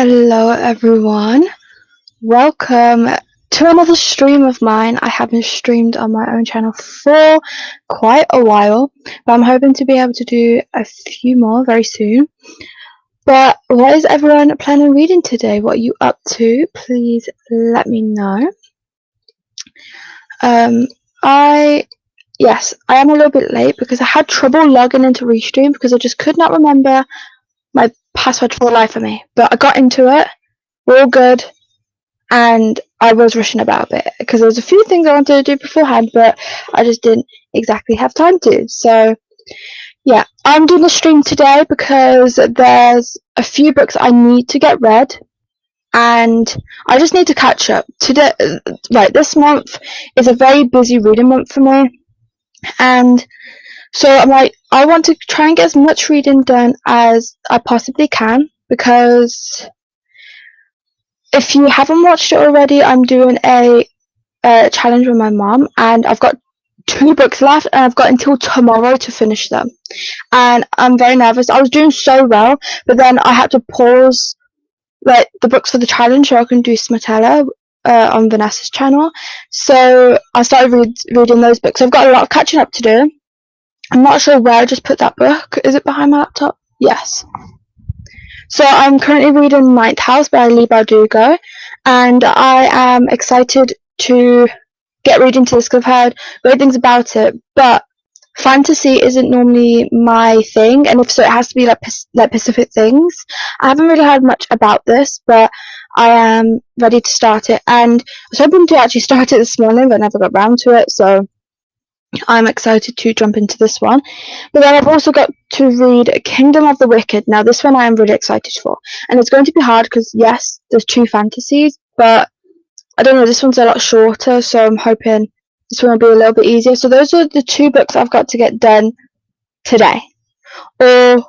Hello everyone, welcome to another stream of mine. I haven't streamed on my own channel for quite a while, but I'm hoping to be able to do a few more very soon. But what is everyone planning on reading today? What are you up to? Please let me know. Yes, I am a little bit late because I had trouble logging into Restream because I just could not remember my password for the life of me. But I got into it, we're all good, and I was rushing about it because there was a few things I wanted to do beforehand, but I just didn't exactly have time to. So yeah, I'm doing a stream today because there's a few books I need to get read, and I just need to catch up. Today, right, this month is a very busy reading month for me, and so I'm like, I want to try and get as much reading done as I possibly can, because if you haven't watched it already, I'm doing a challenge with my mom, and I've got 2 books left, and I've got until tomorrow to finish them. And I'm very nervous. I was doing so well, but then I had to pause like the books for the challenge so I can do Smatella on Vanessa's channel. So I started reading those books. I've got a lot of catching up to do. I'm not sure where I just put that book. Is it behind my laptop? Yes. So I'm currently reading Ninth House by Lee Bardugo, and I am excited to get reading to this because I've heard great things about it, but fantasy isn't normally my thing, and if so, it has to be like Pacific things. I haven't really heard much about this, but I am ready to start it, and I was hoping to actually start it this morning, but I never got round to it, so I'm excited to jump into this one. But then I've also got to read Kingdom of the Wicked. Now, this one I am really excited for, and it's going to be hard because, yes, there's 2 fantasies, but I don't know, this one's a lot shorter, so I'm hoping this one will be a little bit easier. So those are the 2 books I've got to get done today. Or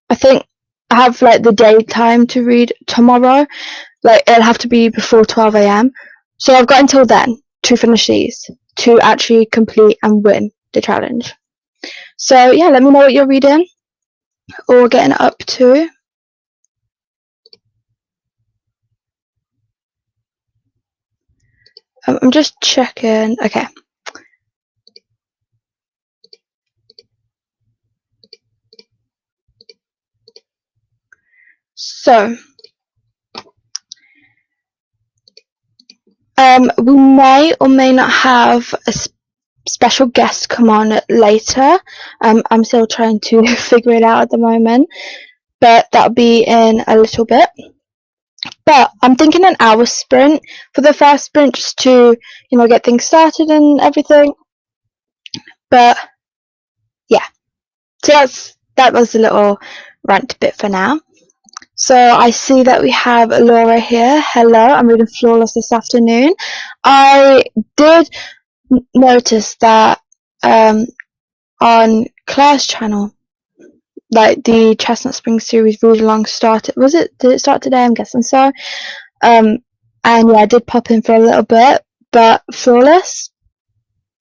I think I have like the daytime to read tomorrow. Like, it'll have to be before 12 a.m. So I've got until then to finish these, to actually complete and win the challenge. So yeah, let me know what you're reading or getting up to. I'm just checking. Okay. So, we may or may not have a special guest come on later. I'm still trying to figure it out at the moment, but that'll be in a little bit. But I'm thinking an hour sprint for the first sprint, just to, get things started and everything. But yeah, so that was a little rant bit for now. So I see that we have Laura here. Hello, I'm reading Flawless this afternoon. I did notice that on Claire's channel, like the Chestnut Spring series Read Along started. Did it start today? I'm guessing so. And yeah, I did pop in for a little bit, but Flawless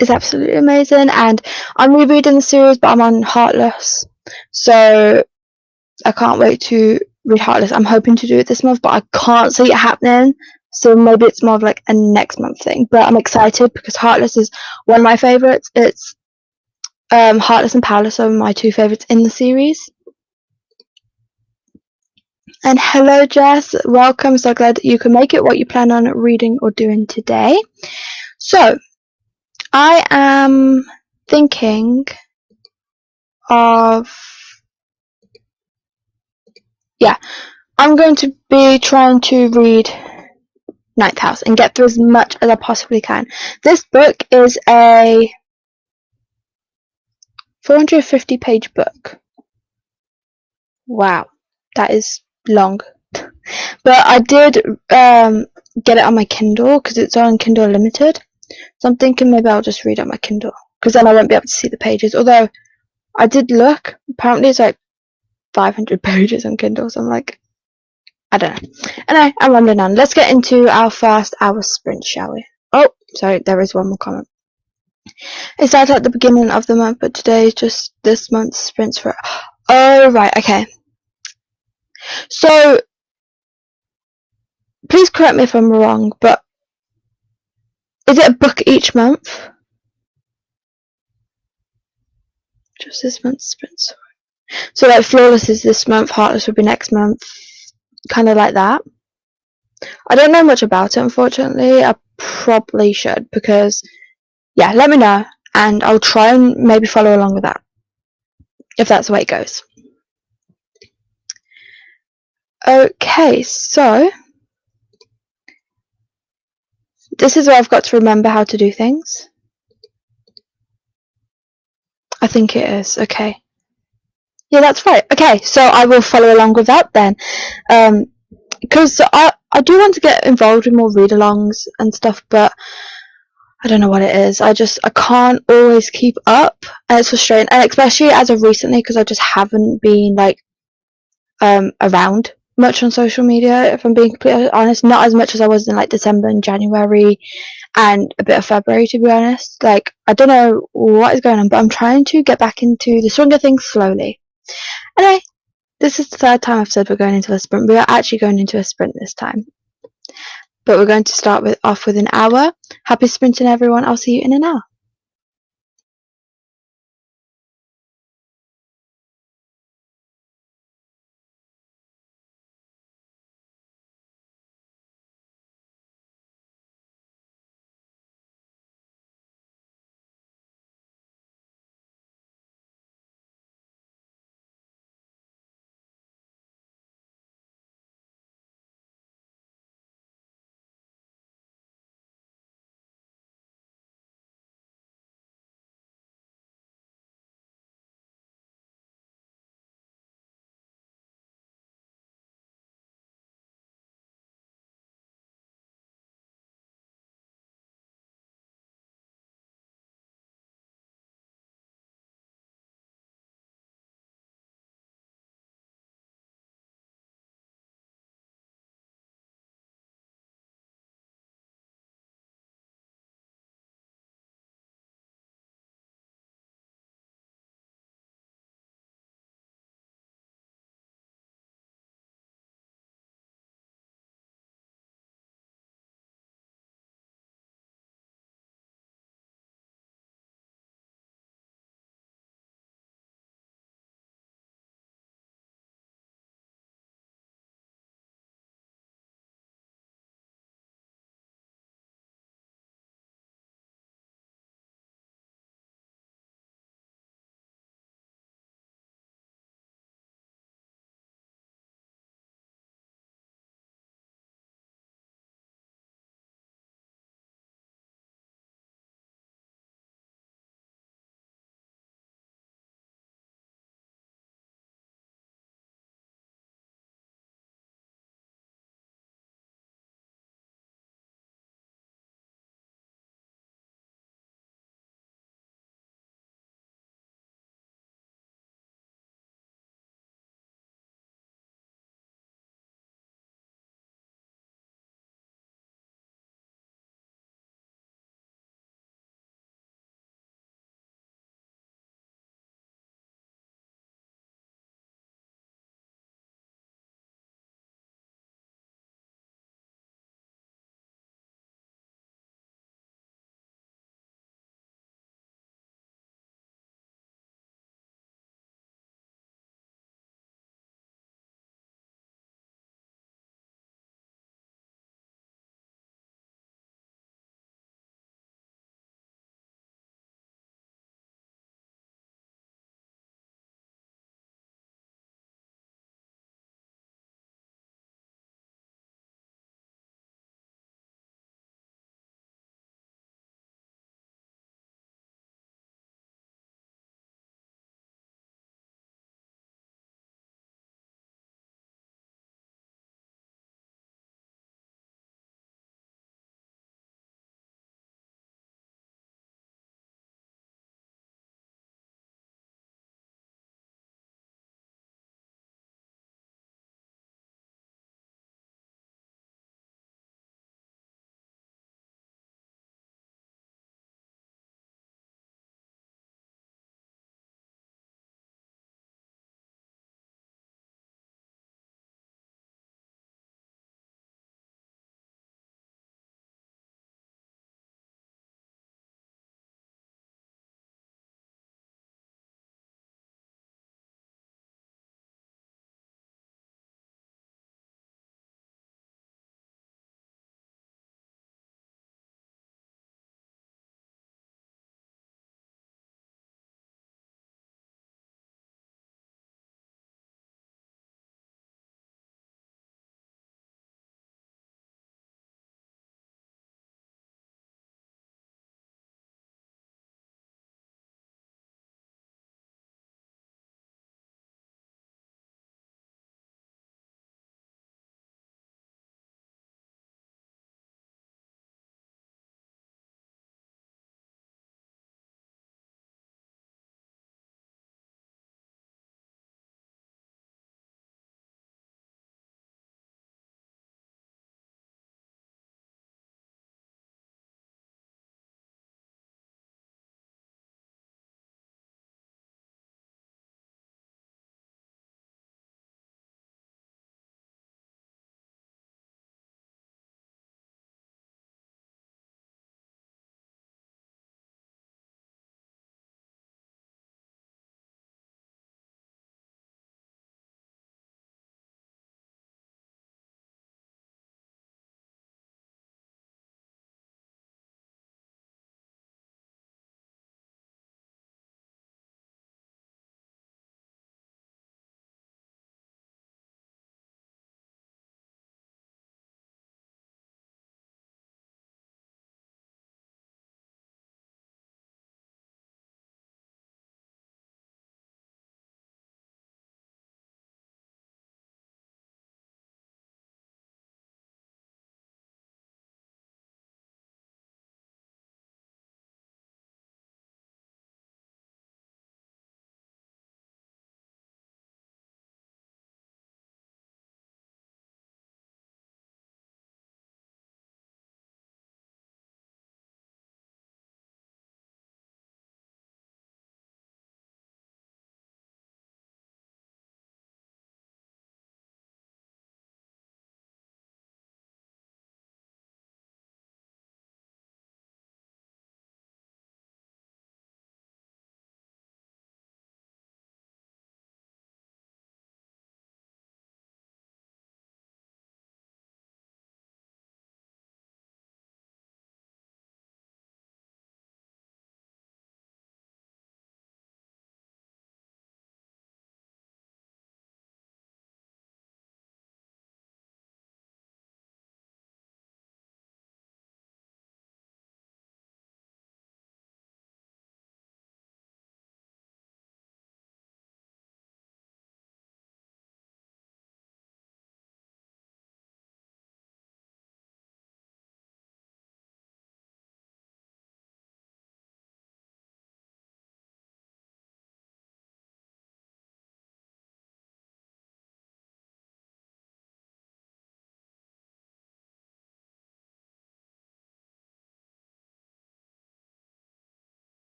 is absolutely amazing, and I'm rereading the series, but I'm on Heartless, so I can't wait to read Heartless. I'm hoping to do it this month, but I can't see it happening, so maybe it's more of like a next month thing. But I'm excited because Heartless is one of my favourites. It's Heartless and Powerless are my 2 favourites in the series. And hello, Jess. Welcome. So glad that you can make it. What you plan on reading or doing today? So, I am thinking of... Yeah, I'm going to be trying to read Ninth House and get through as much as I possibly can. This book is a 450-page book. Wow, that is long. But I did get it on my Kindle because it's on Kindle Unlimited. So I'm thinking maybe I'll just read on my Kindle, because then I won't be able to see the pages. Although I did look, apparently it's like 500 pages on Kindle. So I'm like, I don't know. Anyway, I'm rambling on. Let's get into our first hour sprint, shall we? Oh, sorry, there is one more comment. It started at the beginning of the month, but today is just this month's sprints for... Oh, right, okay. So, please correct me if I'm wrong, but is it a book each month? Just this month's sprint. So like Flawless is this month, Heartless will be next month, kind of like that. I don't know much about it, unfortunately. I probably should, because yeah, let me know and I'll try and maybe follow along with that, if that's the way it goes. Okay, so this is where I've got to remember how to do things. I think it is. Okay. Yeah, that's right. Okay, so I will follow along with that then. Because I do want to get involved with more read-alongs and stuff, but I don't know what it is. I can't always keep up, and it's frustrating. And especially as of recently, because I just haven't been like around much on social media. If I'm being completely honest, not as much as I was in like December and January, and a bit of February, to be honest. Like, I don't know what is going on, but I'm trying to get back into the swing of things slowly. Anyway, this is the third time I've said we're going into a sprint. We are actually going into a sprint this time. But we're going to start off with an hour. Happy sprinting, everyone. I'll see you in an hour.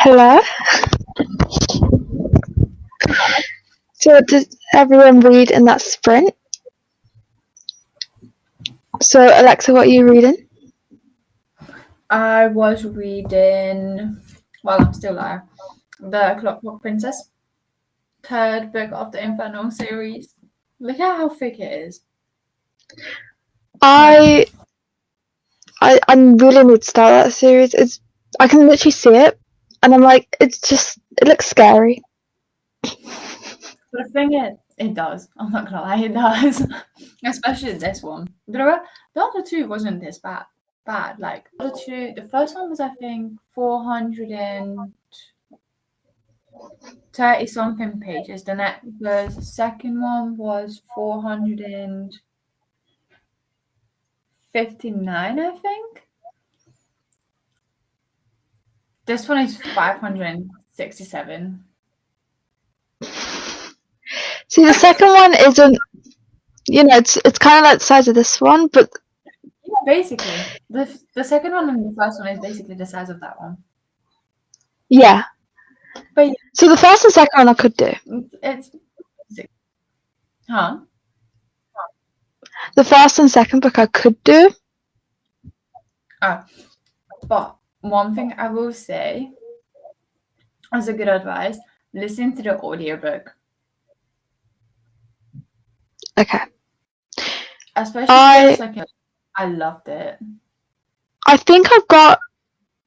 Hello. So did everyone read in that sprint? So Alexa, what are you reading? I was reading, well, I'm still there, The Clockwork Princess, third book of the Inferno series. Look at how thick it is. I really need to start that series. I can literally see it, and I'm like, it looks scary. But the thing is, it does. I'm not gonna lie, it does. Especially this one. The other two wasn't this bad. Like the other two, the first one was I think 430 something pages. The second one was 459, I think. This one is 567. See, the second one isn't. It's kind of like the size of this one, but Yeah, basically. The second one and the first one is basically the size of that one. yeah. But yeah, So the first and second one I could do. it's huh? The first and second book I could do. But one thing I will say as a good advice, listen to the audiobook. Okay. Especially for the second. I loved it. I think I've got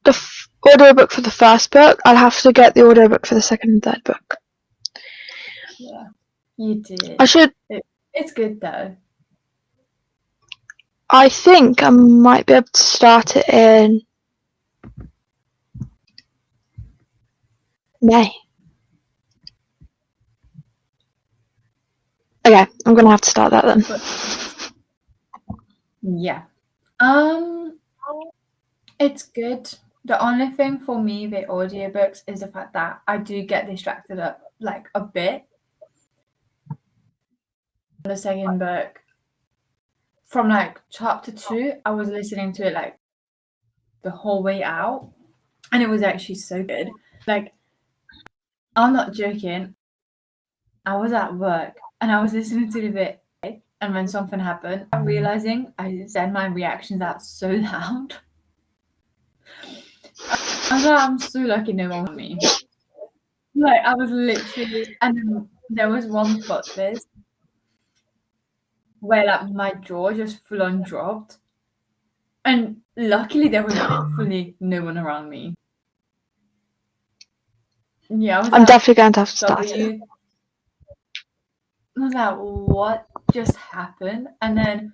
the audiobook for the first book. I'll have to get the audiobook for the second and third book. Yeah, you did. I should. It's good though. I think I might be able to start it in May. Okay, I'm gonna have to start that then. Yeah. It's good. The only thing for me with audiobooks is the fact that I do get distracted a bit. The second book, from like chapter 2, I was listening to it like the whole way out, and it was actually so good. Like, I'm not joking. I was at work and I was listening to the bit, and when something happened, I'm realizing I said my reactions out so loud. I was like, I'm so lucky no one with me. Like, I was literally, and then there was one plot twist where like my jaw just full on dropped, and luckily there was literally no one around me. Yeah, I'm definitely going to have to start it. I was like, what just happened? And then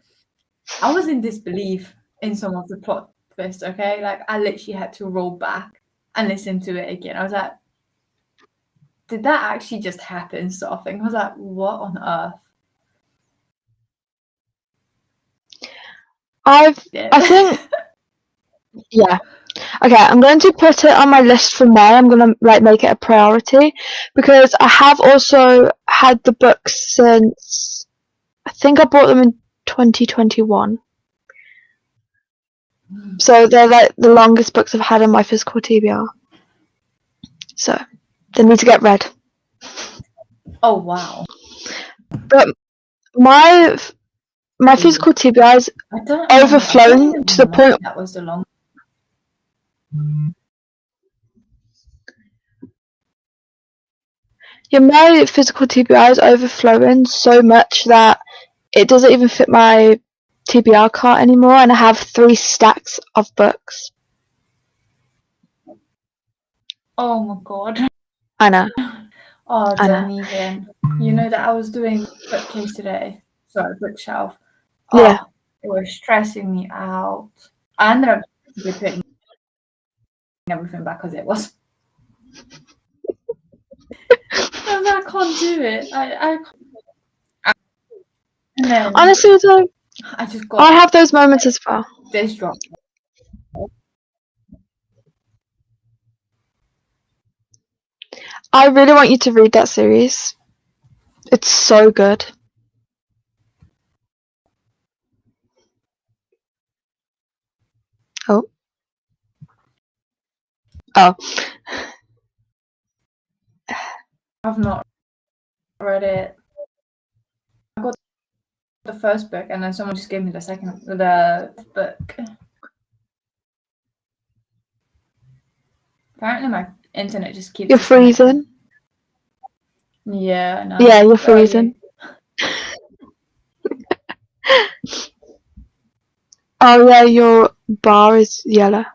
I was in disbelief in some of the plot twists, okay? Like, I literally had to roll back and listen to it again. I was like, did that actually just happen? Sort of thing. I was like, what on earth? I think, yeah. Okay, I'm going to put it on my list for May. I'm going to make it a priority because I have also had the books since I think I bought them in 2021. So they're like the longest books I've had in my physical TBR. So they need to get read. Oh wow! But my physical TBR is overflowing to the point. That was the long. Yeah, my physical TBR is overflowing so much that it doesn't even fit my TBR cart anymore, and I have 3 stacks of books. Oh my god! I know. Oh, don't even. You know that I was doing bookcase today. Sorry, bookshelf. Oh, Yeah. it was stressing me out. I ended up putting everything back as it was. I can't do it. I can't. And then Honestly, though, I just got. I have those moments as well. This drop. I really want you to read that series. It's so good. Oh. I've not read it. I got the first book, and then someone just gave me the book. Apparently, my internet just keeps. You're freezing. Yeah, no. Yeah, you're freezing. Oh yeah, your bar is yellow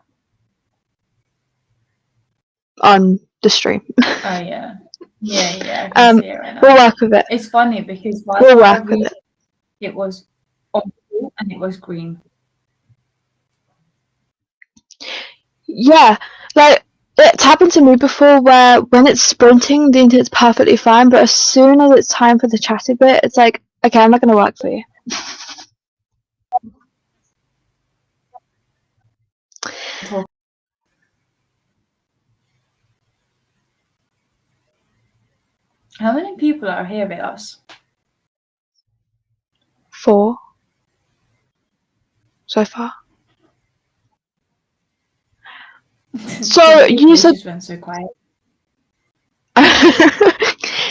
on the stream. Oh yeah, I can see it right now. We'll work with it. It's funny because We'll work with it. It was on blue and it was green. Yeah, like it's happened to me before where when it's sprinting, the internet's perfectly fine, but as soon as it's time for the chatty bit, it's like, okay, I'm not going to work for you. How many people are here with us? 4 so far. So you said just went so quiet.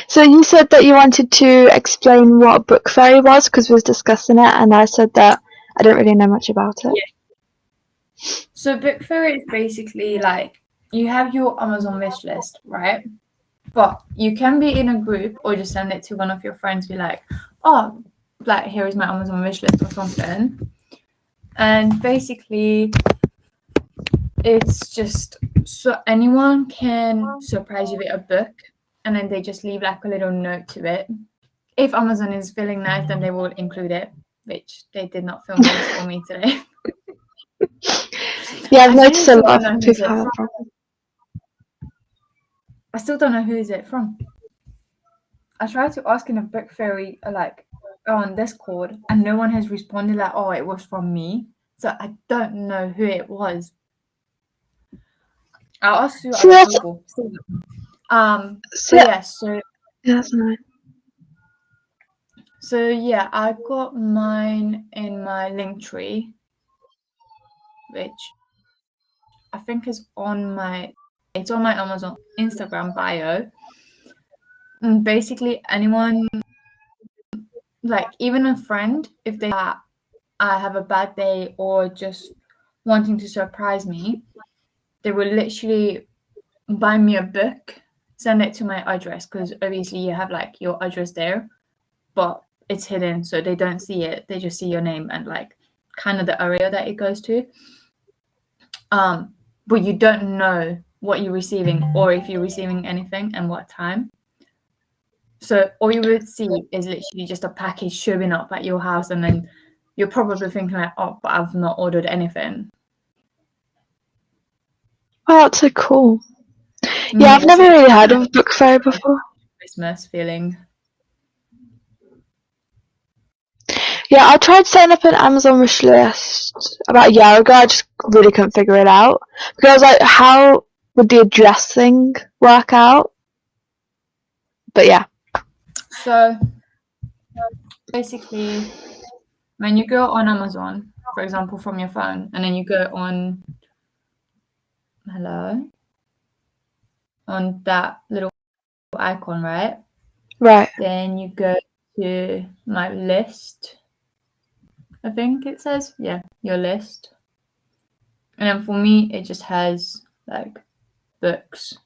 So you said that you wanted to explain what book fairy was because we was discussing it, and I said that I don't really know much about it. Yeah. So book fairy is basically like you have your Amazon wish list, right? But you can be in a group or just send it to one of your friends. Be like, oh, like here is my Amazon wish list or something. And basically, it's just so anyone can surprise you with a book, and then they just leave like a little note to it. If Amazon is feeling nice, then they will include it, which they did not film this for me today. Yeah, I've noticed a lot of people have that problem. I still don't know who is it from. I tried to ask in a book fairy like on Discord, and no one has responded like, oh, it was from me. So I don't know who it was. I'll ask you other people. So that's nice. So yeah, I got mine in my link tree, which I think is it's on my Amazon Instagram bio. And basically anyone, like even a friend, if they I have a bad day or just wanting to surprise me, they will literally buy me a book, send it to my address, because obviously you have like your address there, but it's hidden, so they don't see it. They just see your name and like kind of the area that it goes to. But you don't know what you're receiving or if you're receiving anything and what time. So all you would see is literally just a package showing up at your house, and then you're probably thinking like, oh, but I've not ordered anything. Wow, that's so cool. Yeah, I've never really heard of book fairy before. Christmas feeling. Yeah, I tried setting up an Amazon wish list about a year ago. I just really couldn't figure it out because I was like, how would the address thing work out? But yeah. So basically, when you go on Amazon, for example, from your phone, and then you go on on that little icon, right? Right. Then you go to my list. I think it says, yeah, your list. And then for me, it just has like books,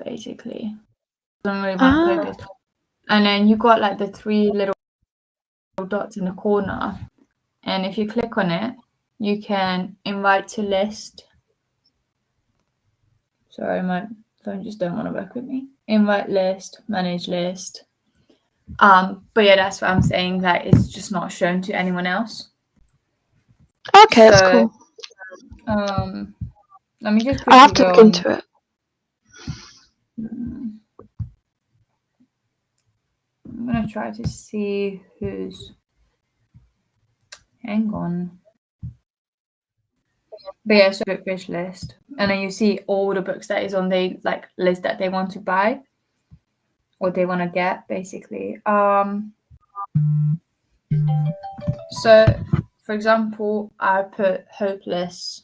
basically. Doesn't really want to focus. And then you got like the 3 little dots in the corner. And if you click on it, you can invite to list. Sorry, my phone just don't want to work with me. Invite list, manage list. But yeah, that's what I'm saying, that it's just not shown to anyone else. Okay, that's cool. Let me just I have to look into it. I'm gonna try to see who's. Hang on. But yeah, so book wish list, and then you see all the books that is on the like list that they want to buy or they want to get, basically. So for example, I put Hopeless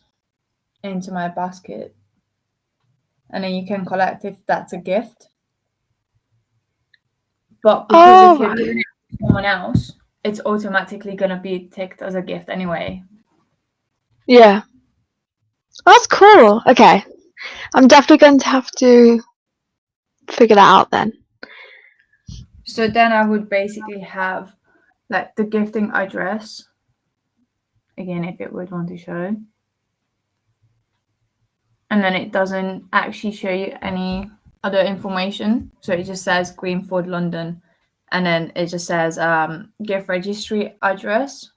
into my basket, and then you can collect if that's a gift. But because if you're giving it to someone else, it's automatically going to be ticked as a gift anyway. Yeah. That's cool. Okay. I'm definitely going to have to figure that out then. So then I would basically have like the gifting address. Again, if it would want to show. And then it doesn't actually show you any other information. So it just says Greenford, London. And then it just says gift registry address.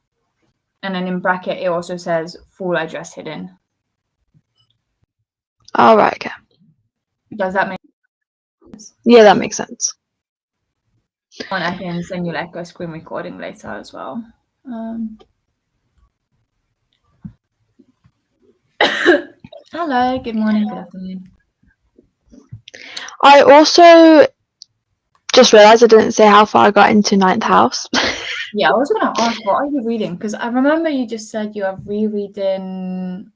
And then in bracket, it also says full address hidden. All right. Okay. Does that make sense? Yeah, that makes sense. And I can send you like a screen recording later as well. Hello, good morning, good afternoon. I also just realised I didn't say how far I got into Ninth House. Yeah, I was going to ask, what are you reading? Because I remember you just said you are rereading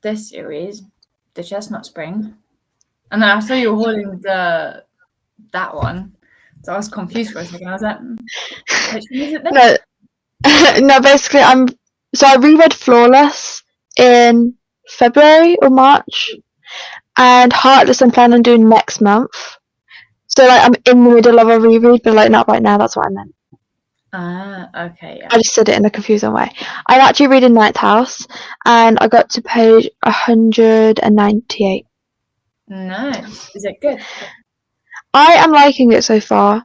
this series, The Chestnut Spring. And then I saw you holding that one. So I was confused for a second. I was like, which one is it then? No, basically I reread Flawless in February or March, and Heartless I'm planning on doing next month. So like I'm in the middle of a reread, but like not right now. That's what I meant. Okay. Yeah. I just said it in a confusing way. I'm actually reading Ninth House, and I got to page 198. Nice. Is it good? I am liking it so far,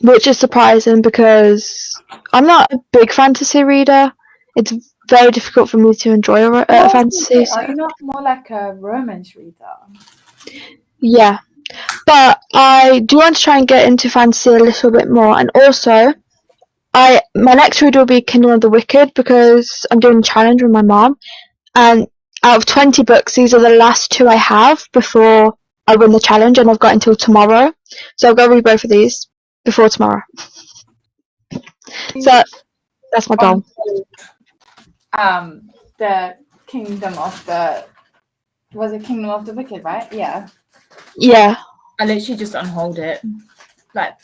which is surprising because I'm not a big fantasy reader. It's very difficult for me to enjoy a fantasy. Are you not more like a romance reader? Yeah, but I do want to try and get into fantasy a little bit more, and also my next read will be Kingdom of the Wicked because I'm doing a challenge with my mom, and out of 20 books, these are the last 2 I have before I win the challenge, and I've got until tomorrow, so I've got to read both of these before tomorrow. So that's my goal. The Kingdom of the Kingdom of the Wicked, right? Yeah. Yeah. I literally just unhold it. Like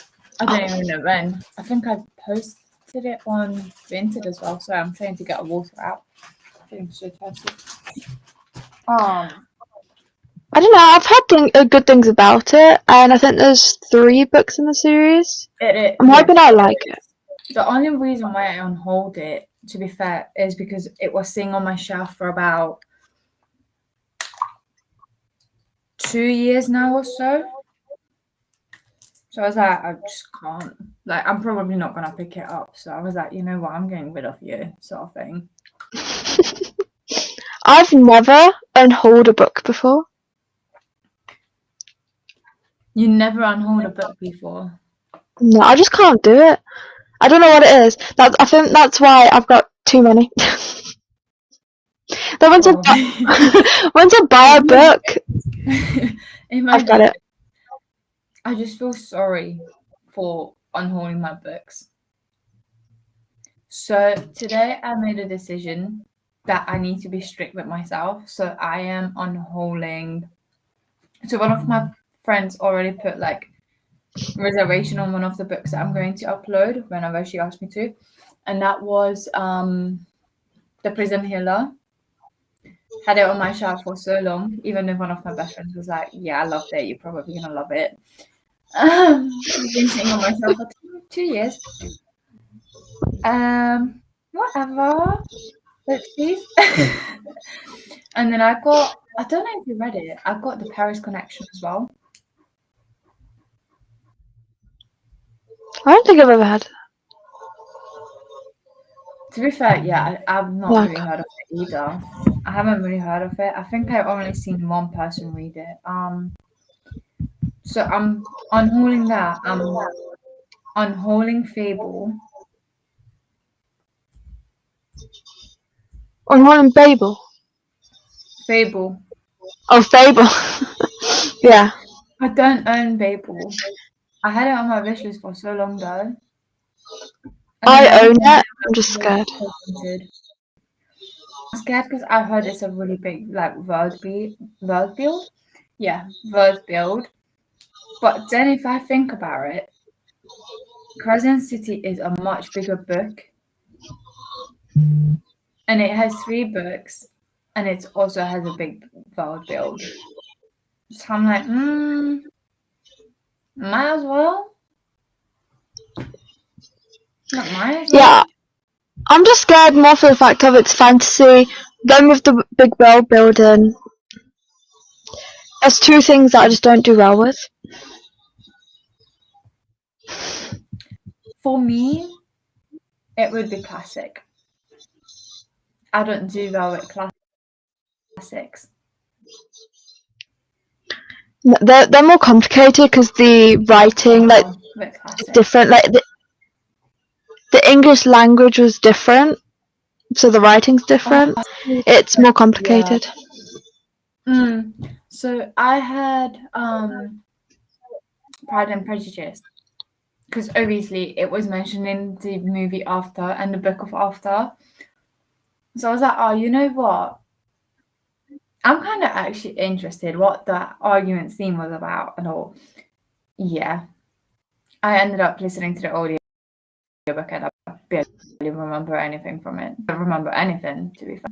I don't even know when. I think I posted it on Vinted as well. So I'm trying to get a water out. Feeling so thirsty. I don't know. I've had good things about it, and I think there's 3 books in the series. I'm hoping I like it. The only reason why I unhold it, to be fair, is because it was sitting on my shelf for about 2 years now or so. So I was like, I just can't. Like, I'm probably not gonna pick it up. So I was like, you know what, I'm getting rid of you, sort of thing. I've never unhauled a book before. You never unhauled a book before? No, I just can't do it. I don't know what it is. I think that's why I've got too many. Once I buy a book, I've got it. I just feel sorry for unhauling my books. So today I made a decision that I need to be strict with myself. So I am unhauling. So one of my friends already put like reservation on one of the books that I'm going to upload whenever she asked me to, and that was The Prison Healer. Had it on my shelf for so long, even if one of my best friends was like, yeah, I loved it, you're probably gonna love it. It's been sitting on my shelf for 2 years. Whatever. Let's see. And then I don't know if you read it, I got The Paris Connection as well. I don't think I've ever had. To be fair, yeah, I've not really heard of it either. I haven't really heard of it. I think I've only seen one person read it. So I'm unhauling that. I'm unhauling Fable. Unhauling Babel. Fable. Oh, Fable. Yeah. I don't own Babel. I had it on my wish list for so long though. I own it. I'm just scared. scared because I heard it's a really big like world build. Yeah, world build. But then if I think about it, Crescent City is a much bigger book, and it has 3 books, and it also has a big world build. So I'm like, might as well. Not might as well. Yeah, I'm just scared more for the fact of it's fantasy. Then with the big world building, there's 2 things that I just don't do well with. For me, it would be classic. I don't do well with classics. They're more complicated because the writing like With classics. different. Like the English language was different, so the writing's different. It's more complicated. So I had Pride and Prejudice, because obviously it was mentioned in the movie After and the book of After. So I was like, oh, you know what? I'm kind of actually interested what the argument scene was about and all. Yeah. I ended up listening to the audiobook and I barely remember anything from it. I don't remember anything, to be fair.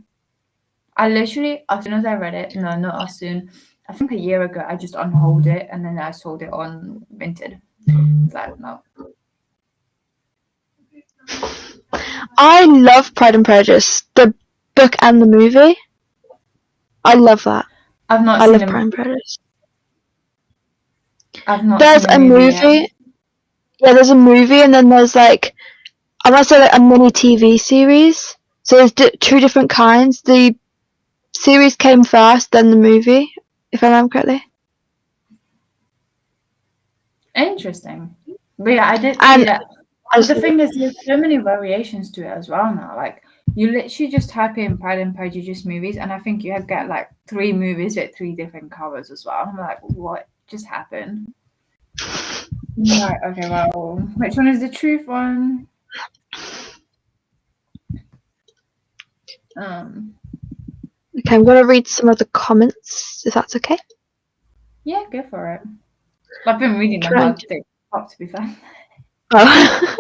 I literally, as soon as I read it, no, not as soon, I think a year ago, I just unhauled it and then I sold it on Vinted. It's like, no. I love Pride and Prejudice, the book and the movie. I love that. I've not I seen love a Pride and Prejudice. I've not There's seen a movie. Yeah, there's a movie, and then there's like, I want to say like a mini TV series. So there's 2 different kinds. The series came first, then the movie, if I remember correctly. Interesting. But yeah, I did see And that. The thing is, there's so many variations to it as well now. Like, you literally just type in Pride and Prejudice movies, and I think you get like 3 movies with 3 different covers as well. I'm like, what just happened? Right, okay, well, which one is the truth one? Okay, I'm going to read some of the comments, if that's okay. Yeah, go for it. I've been reading them while they pop, to be fair. Oh.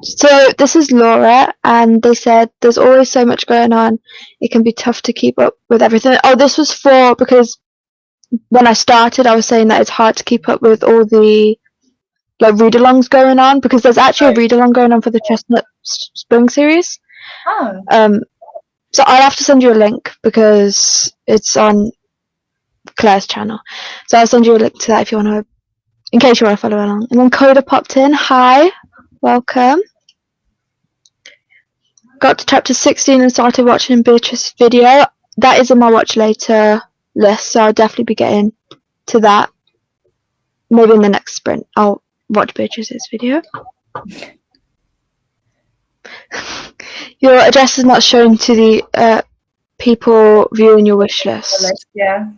So this is Laura, and they said there's always so much going on. It can be tough to keep up with everything. Oh, this was because when I started, I was saying that it's hard to keep up with all the like read-alongs going on, because there's actually a read-along going on for the Chestnut Spring series. Oh. So I'll have to send you a link because it's on Claire's channel. So I'll send you a link to that if you want to, in case you want to follow along. And then Coda popped in. Hi, welcome. Got to chapter 16 and started watching Beatrice's video. That is in my watch later list, so I'll definitely be getting to that. Maybe in the next sprint, I'll watch Beatrice's video. Your address is not shown to the people viewing your wish list. Yeah.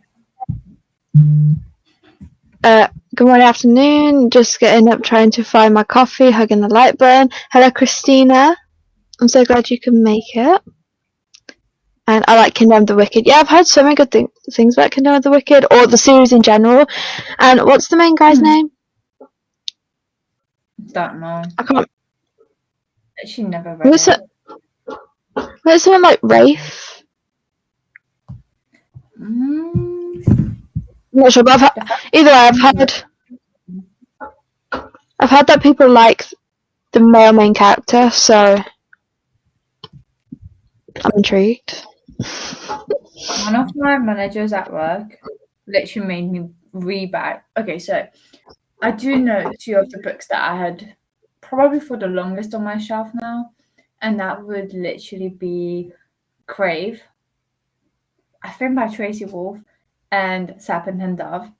Good morning, afternoon. Just getting up, trying to find my coffee, hugging the light button. Hello, Christina. I'm so glad you can make it. And I like Kingdom of the Wicked. Yeah, I've heard so many good things about Kingdom of the Wicked, or the series in general. And what's the main guy's name? Don't know. I can't. She never read it. There's someone like Rafe. I'm not sure, but either way, I've heard that people like the male main character, so I'm intrigued. One of my managers at work literally made me read back. Okay, so I do know 2 of the books that I had probably for the longest on my shelf now, and that would literally be Crave, I think by Tracy Wolf, and Serpent and Dove.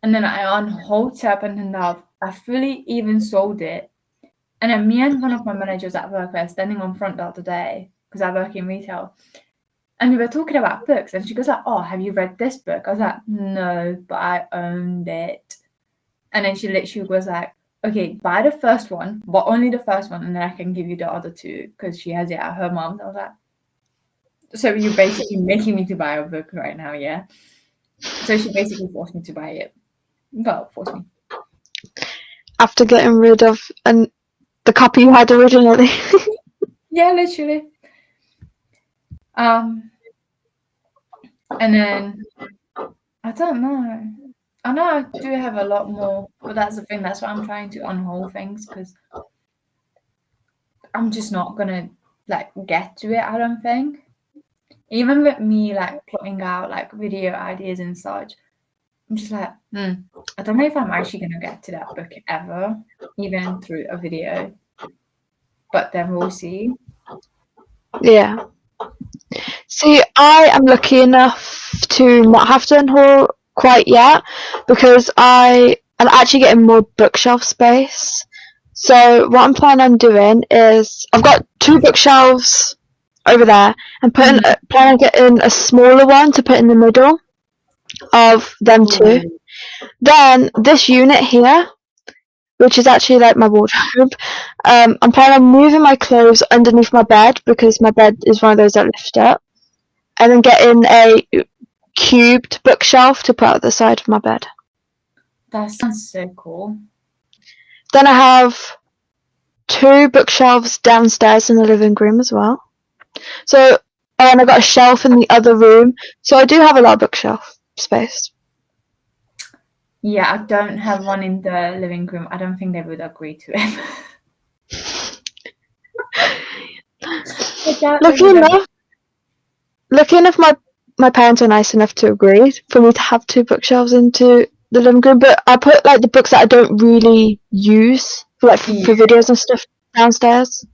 And then I unhauled Serpent and Dove. I fully even sold it. And then me and one of my managers at work were standing on front the other day, because I work in retail. And we were talking about books, and she goes like, oh, have you read this book? I was like, no, but I owned it. And then she literally was like, okay, buy the first one, but only the first one, and then I can give you the other two because she has it at her mom's. I was like, so you're basically making me to buy a book right now, yeah? So she basically forced me to buy it. Well, forced me. After getting rid of the copy you had originally. Yeah, literally. And then I don't know. I know I do have a lot more, but that's the thing. That's why I'm trying to unhold things because I'm just not gonna like get to it. I don't think. Even with me like plotting out like video ideas and such, I'm just like, I don't know if I'm actually gonna get to that book ever, even through a video. But then we'll see. Yeah. See, I am lucky enough to not have to unhaul quite yet because I am actually getting more bookshelf space. So what I'm planning on doing is I've got 2 bookshelves over there and planning on getting a smaller one to put in the middle of them 2. Then this unit here, which is actually like my wardrobe, I'm planning on moving my clothes underneath my bed because my bed is one of those that lift up. And then getting a cubed bookshelf to put at the side of my bed. That sounds so cool. Then I have 2 bookshelves downstairs in the living room as well. So, and I got a shelf in the other room. So I do have a lot of bookshelf space. Yeah, I don't have one in the living room. I don't think they would agree to it. Lucky enough, my parents are nice enough to agree for me to have 2 bookshelves into the living room. But I put like the books that I don't really use for videos and stuff downstairs.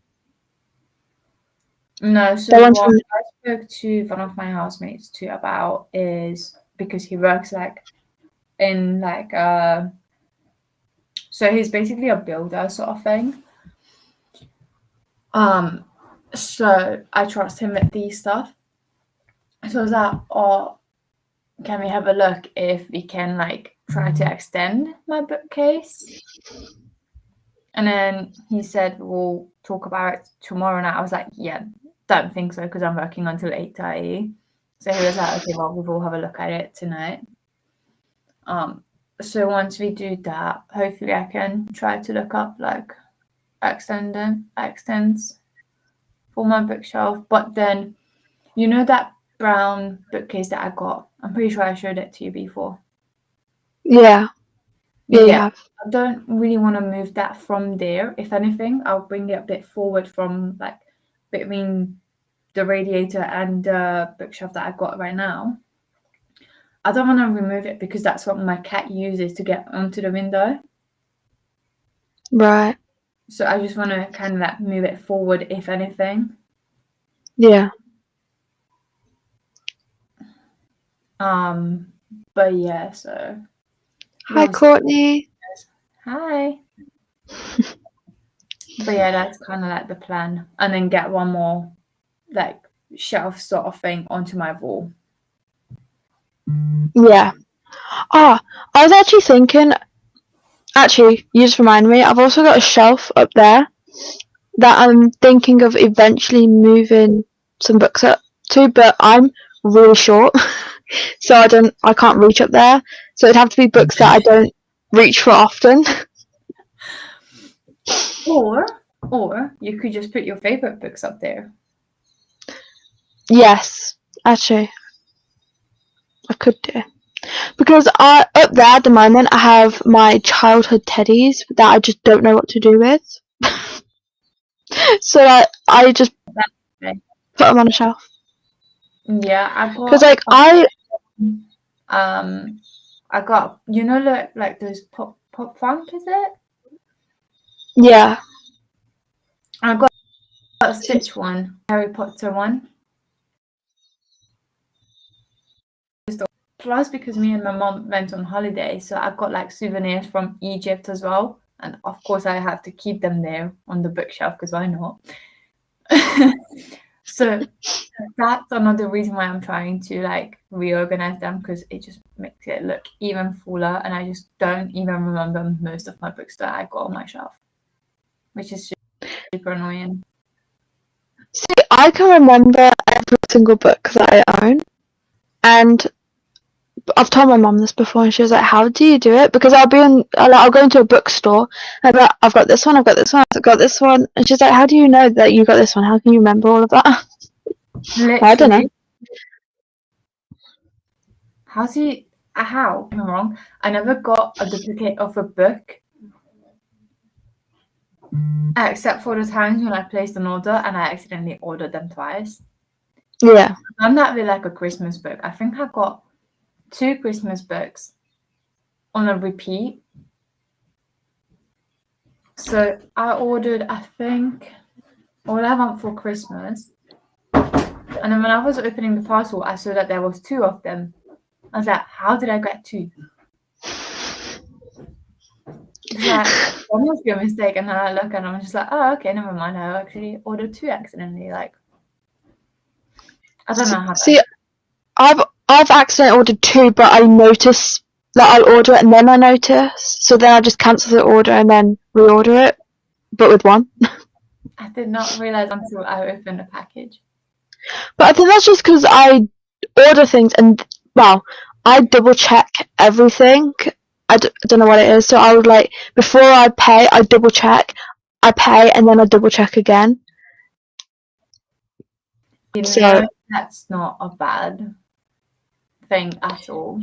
No, so what I spoke to one of my housemates too about is because he works like in like so he's basically a builder sort of thing. So I trust him with these stuff. So I was like, oh, can we have a look if we can like try to extend my bookcase? And then he said, we'll talk about it tomorrow night. I was like, yeah, don't think so because I'm working until 8:30. So he was like, okay, well, we'll have a look at it tonight. So once we do that, hopefully I can try to look up like extends for my bookshelf. But then, you know that brown bookcase that I got? I'm pretty sure I showed it to you before. Yeah. Yeah. I don't really want to move that from there. If anything, I'll bring it a bit forward from like between the radiator and the bookshelf that I've got right now. I don't want to remove it because that's what my cat uses to get onto the window. Right. So I just want to kind of like move it forward, if anything. Yeah. But yeah, so. Hi, Courtney. Hi. But yeah, that's kind of like the plan. And then get one more like shelf sort of thing onto my wall. Yeah. I was actually thinking, you just reminded me, I've also got a shelf up there that I'm thinking of eventually moving some books up to, but I'm really short, so I can't reach up there. So it'd have to be books that I don't reach for often. Or you could just put your favorite books up there. Yes, actually, I could do. Because up there at the moment, I have my childhood teddies that I just don't know what to do with. So I just put them on a shelf. Yeah, I got. Because like I got, you know, like those pop funk, is it? Yeah. I got a Stitch one, Harry Potter one. Plus, because me and my mom went on holiday, so I got like souvenirs from Egypt as well. And of course, I have to keep them there on the bookshelf because why not? So that's another reason why I'm trying to like reorganize them, because it just makes it look even fuller, and I just don't even remember most of my books that I got on my shelf, which is super annoying. See, I can remember every single book that I own, and I've told my mum this before, and she was like, "How do you do it?" Because I'll go into a bookstore, and I've got this one, I've got this one, I've got this one, and she's like, "How do you know that you got this one? How can you remember all of that?" I don't know. How? I'm wrong. I never got a duplicate of a book, except for the times when I placed an order and I accidentally ordered them twice. Yeah. I'm not really like a Christmas book. I think I got 2 Christmas books on a repeat. So I ordered, I think, all I want for Christmas. And then when I was opening the parcel, I saw that there was 2 of them. I was like, how did I get 2? It's like, that must be a mistake. And then I look and I'm just like, oh, okay, never mind. I actually ordered 2 accidentally. Like, I don't know how. See, I've accidentally ordered 2, but I notice that I'll order it and then I notice. So then I just cancel the order and then reorder it, but with 1. I did not realize until I opened the package. But I think that's just because I order things and, well, I double check everything. I don't know what it is. So I would like, before I pay, I double check. I pay and then I double check again. You So know, that's not a bad thing at all.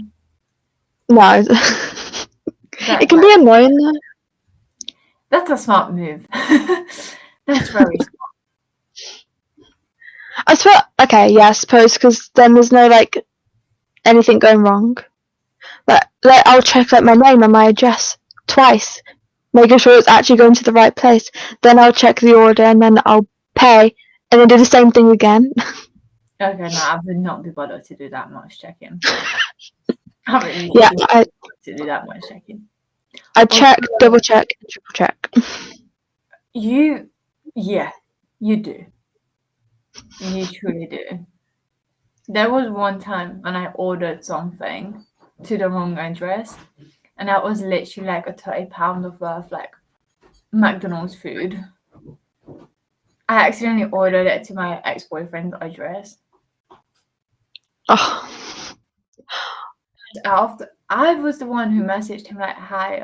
no, it can be annoying though. That's a smart move. That's very smart. I suppose, okay, yeah, I suppose, because then there's no, like, anything going wrong. Like I'll check, like, my name and my address twice, making sure it's actually going to the right place. Then I'll check the order and then I'll pay and then do the same thing again. Okay, no, I would not be bothered to do that much checking. I would not Yeah, be bothered to do that much checking. I check, double check, and triple check. You do. You truly do. There was one time when I ordered something to the wrong address, and that was literally like a £30 of worth like McDonald's food. I accidentally ordered it to my ex-boyfriend's address. Oh. After I was the one who messaged him like, "Hi,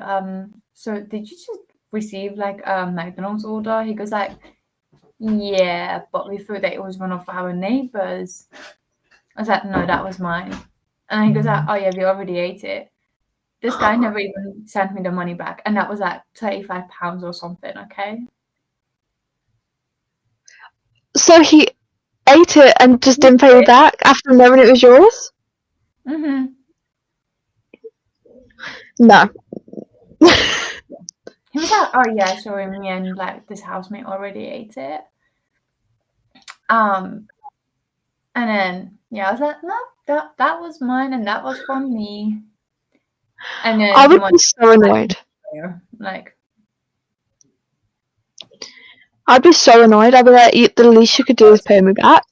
so did you just receive like a McDonald's order?" He goes like, "Yeah, but we thought that it was one of our neighbors." I was like, "No, that was mine." And he goes like, "Oh yeah, we already ate it." This guy never even sent me the money back, and that was like £35 or something. Okay. So he ate it and just didn't pay you back after knowing it was yours? Mhm. No. He was like, "Oh yeah, so me and like this housemate already ate it." And then yeah, I was like, "No, that was mine, and that was from me." And then I would be so annoyed. Like, I'd be so annoyed. I'd be like, the least you could do is pay me back.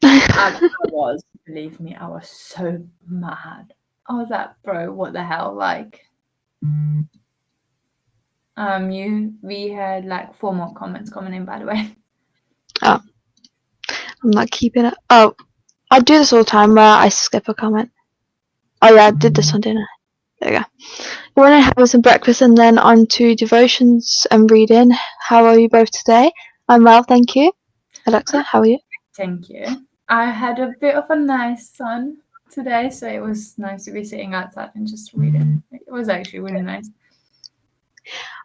I was, believe me, I was so mad. I was like, bro, what the hell? Like, we had like 4 more comments coming in, by the way. Oh, I'm not keeping it. Oh, I do this all the time where I skip a comment. Oh yeah, I did this on dinner. There you go. You want to have some breakfast and then on to devotions and reading. How are you both today? I'm well, thank you. Alexa, how are you? Thank you. I had a bit of a nice sun today, so it was nice to be sitting outside and just reading. It was actually really nice.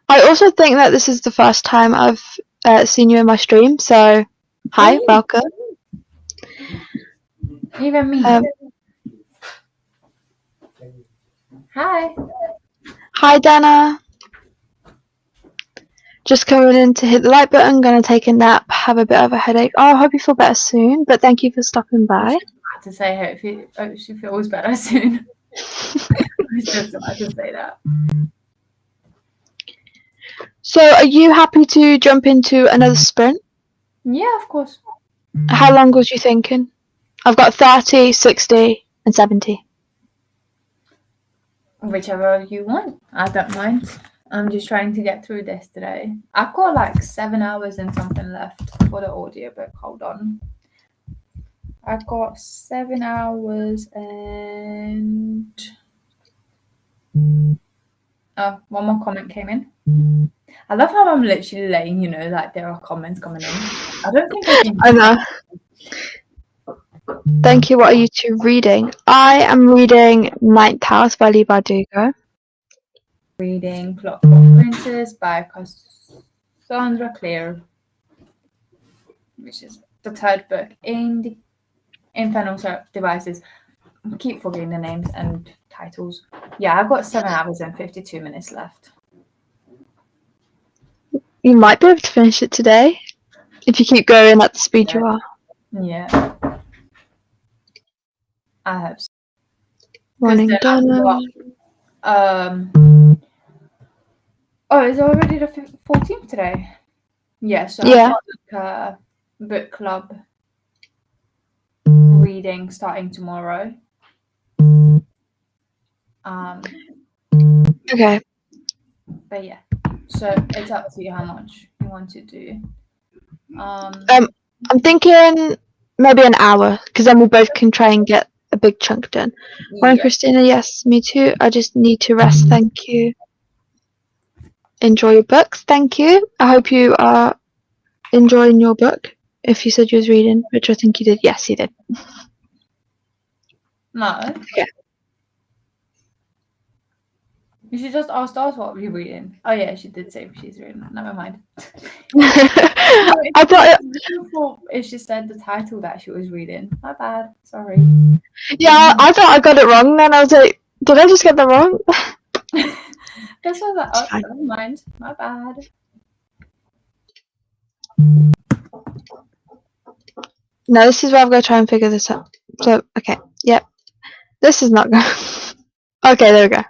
I also think that this is the first time I've seen you in my stream, so hi, welcome. Even me. Hi. Hi, Dana. Just coming in to hit the like button, gonna take a nap, have a bit of a headache. Oh, I hope you feel better soon, but thank you for stopping by. I was about to say, hope she feels better soon. I was just about to say that. So, are you happy to jump into another sprint? Yeah, of course. How long was you thinking? I've got 30, 60, and 70. Whichever you want. I don't mind. I'm just trying to get through this today. I've got like 7 hours and something left for the audiobook. Hold on. I've got 7 hours and oh, one more comment came in. I love how I'm literally letting you know like there are comments coming in. I don't think I can. I know. Thank you. What are you two reading? I am reading Ninth House by Lee Bardugo. Reading Clockwork Princess by Cassandra Clare, which is the third book in the Infernal Devices. I keep forgetting the names and titles. Yeah, I've got 7 hours and 52 minutes left. You might be able to finish it today if you keep going at the speed you are. Yeah. I hope so. Morning, Donna. Oh, it's already the 14th today. Yeah, so Yeah. I've got like a book club reading starting tomorrow. Okay. But yeah, so it's up to you how much you want to do. I'm thinking maybe an hour, because then we both can try and get a big chunk done. Morning, Yeah. Christina. Yes, me too. I just need to rest. Thank you. Enjoy your books. Thank you. I hope you are enjoying your book. If you said you was reading, which I think you did. Yes, you did. No. Yeah. You should just ask us what we're reading. Oh yeah, she did say she's reading. Never mind. I thought. If she said the title that she was reading. My bad. Sorry. Yeah, I thought I got it wrong. Then I was like, did I just get that wrong? That's all that. Oh, fine. never mind. My bad. No, this is where I'm gonna try and figure this out. So, okay, yep. This is not going. Okay, there we go.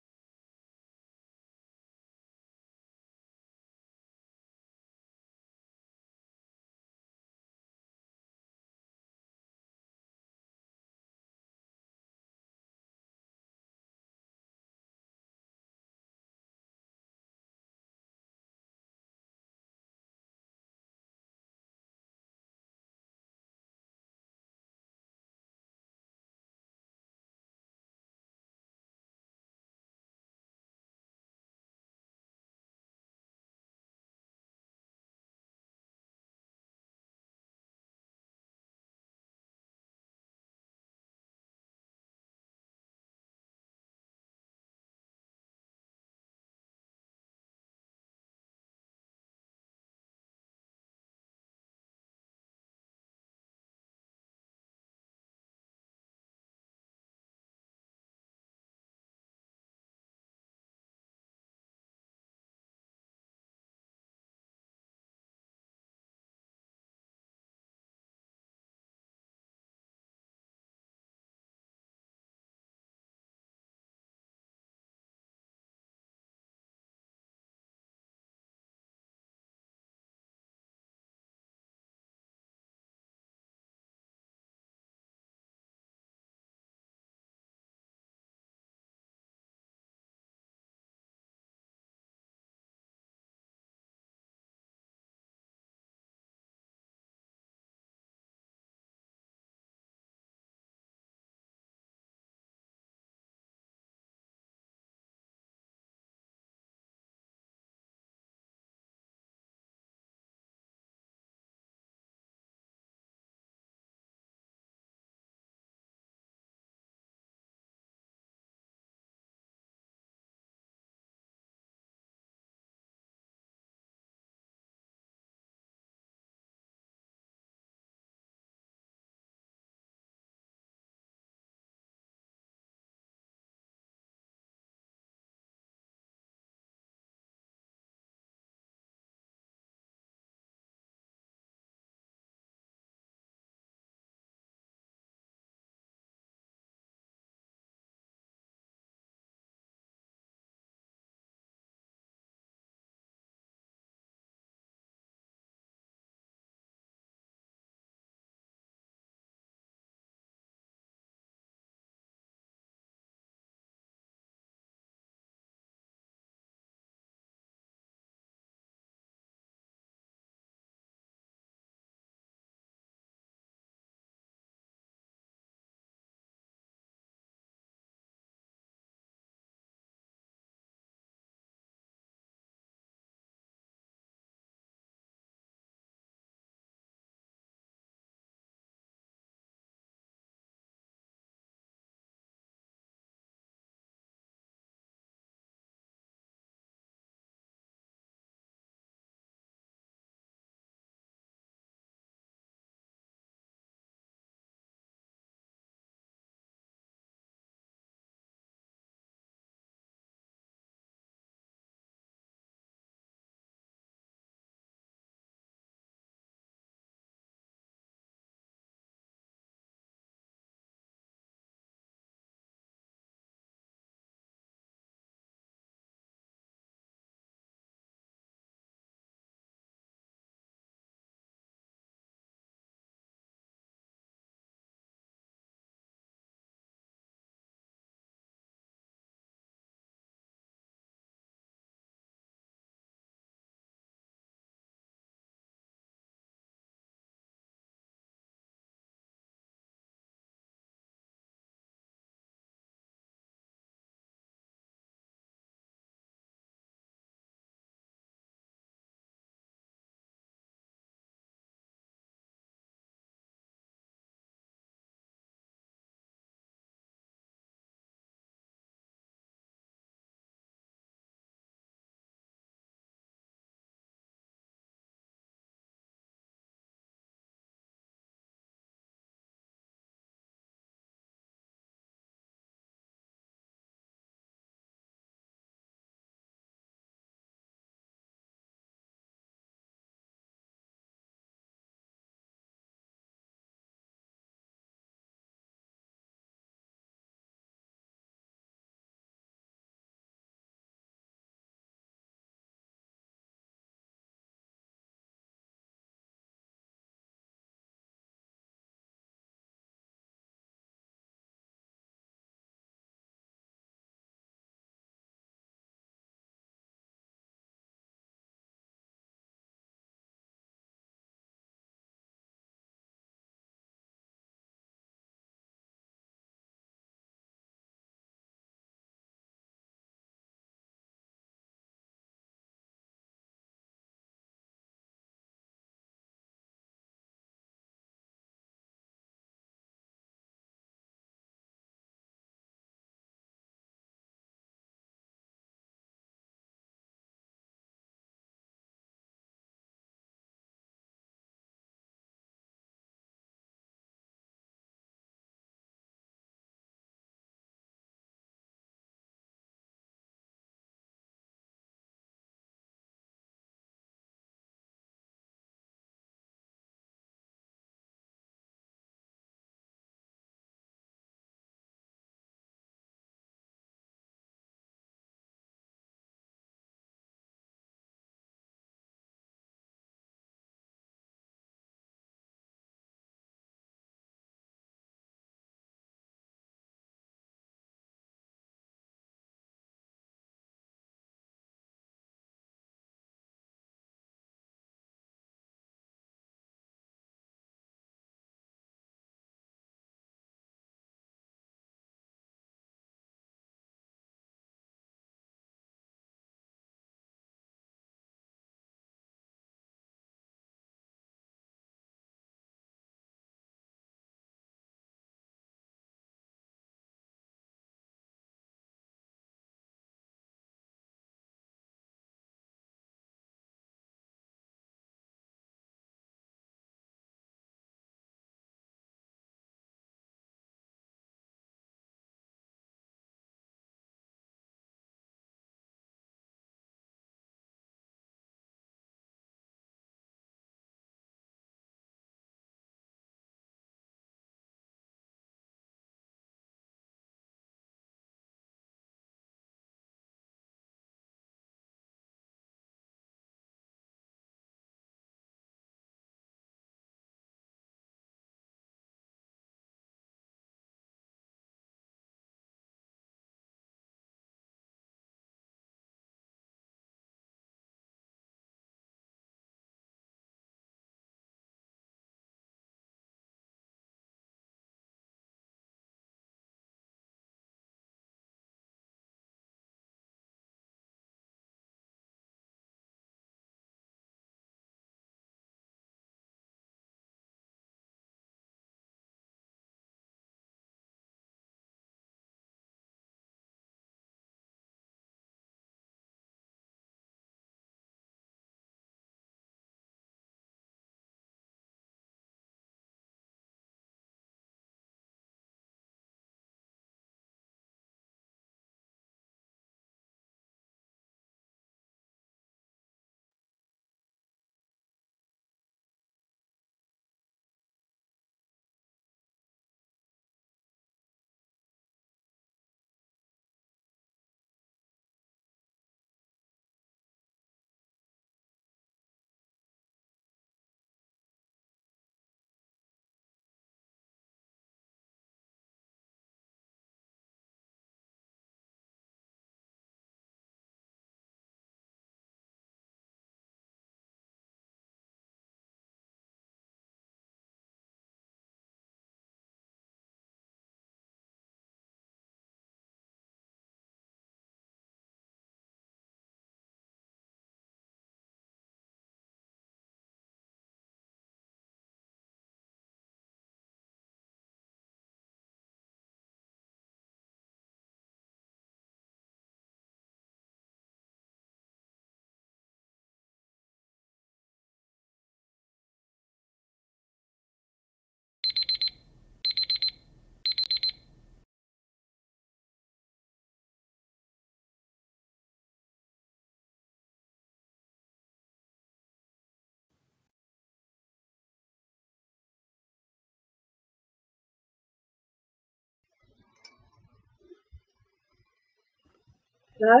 Hello?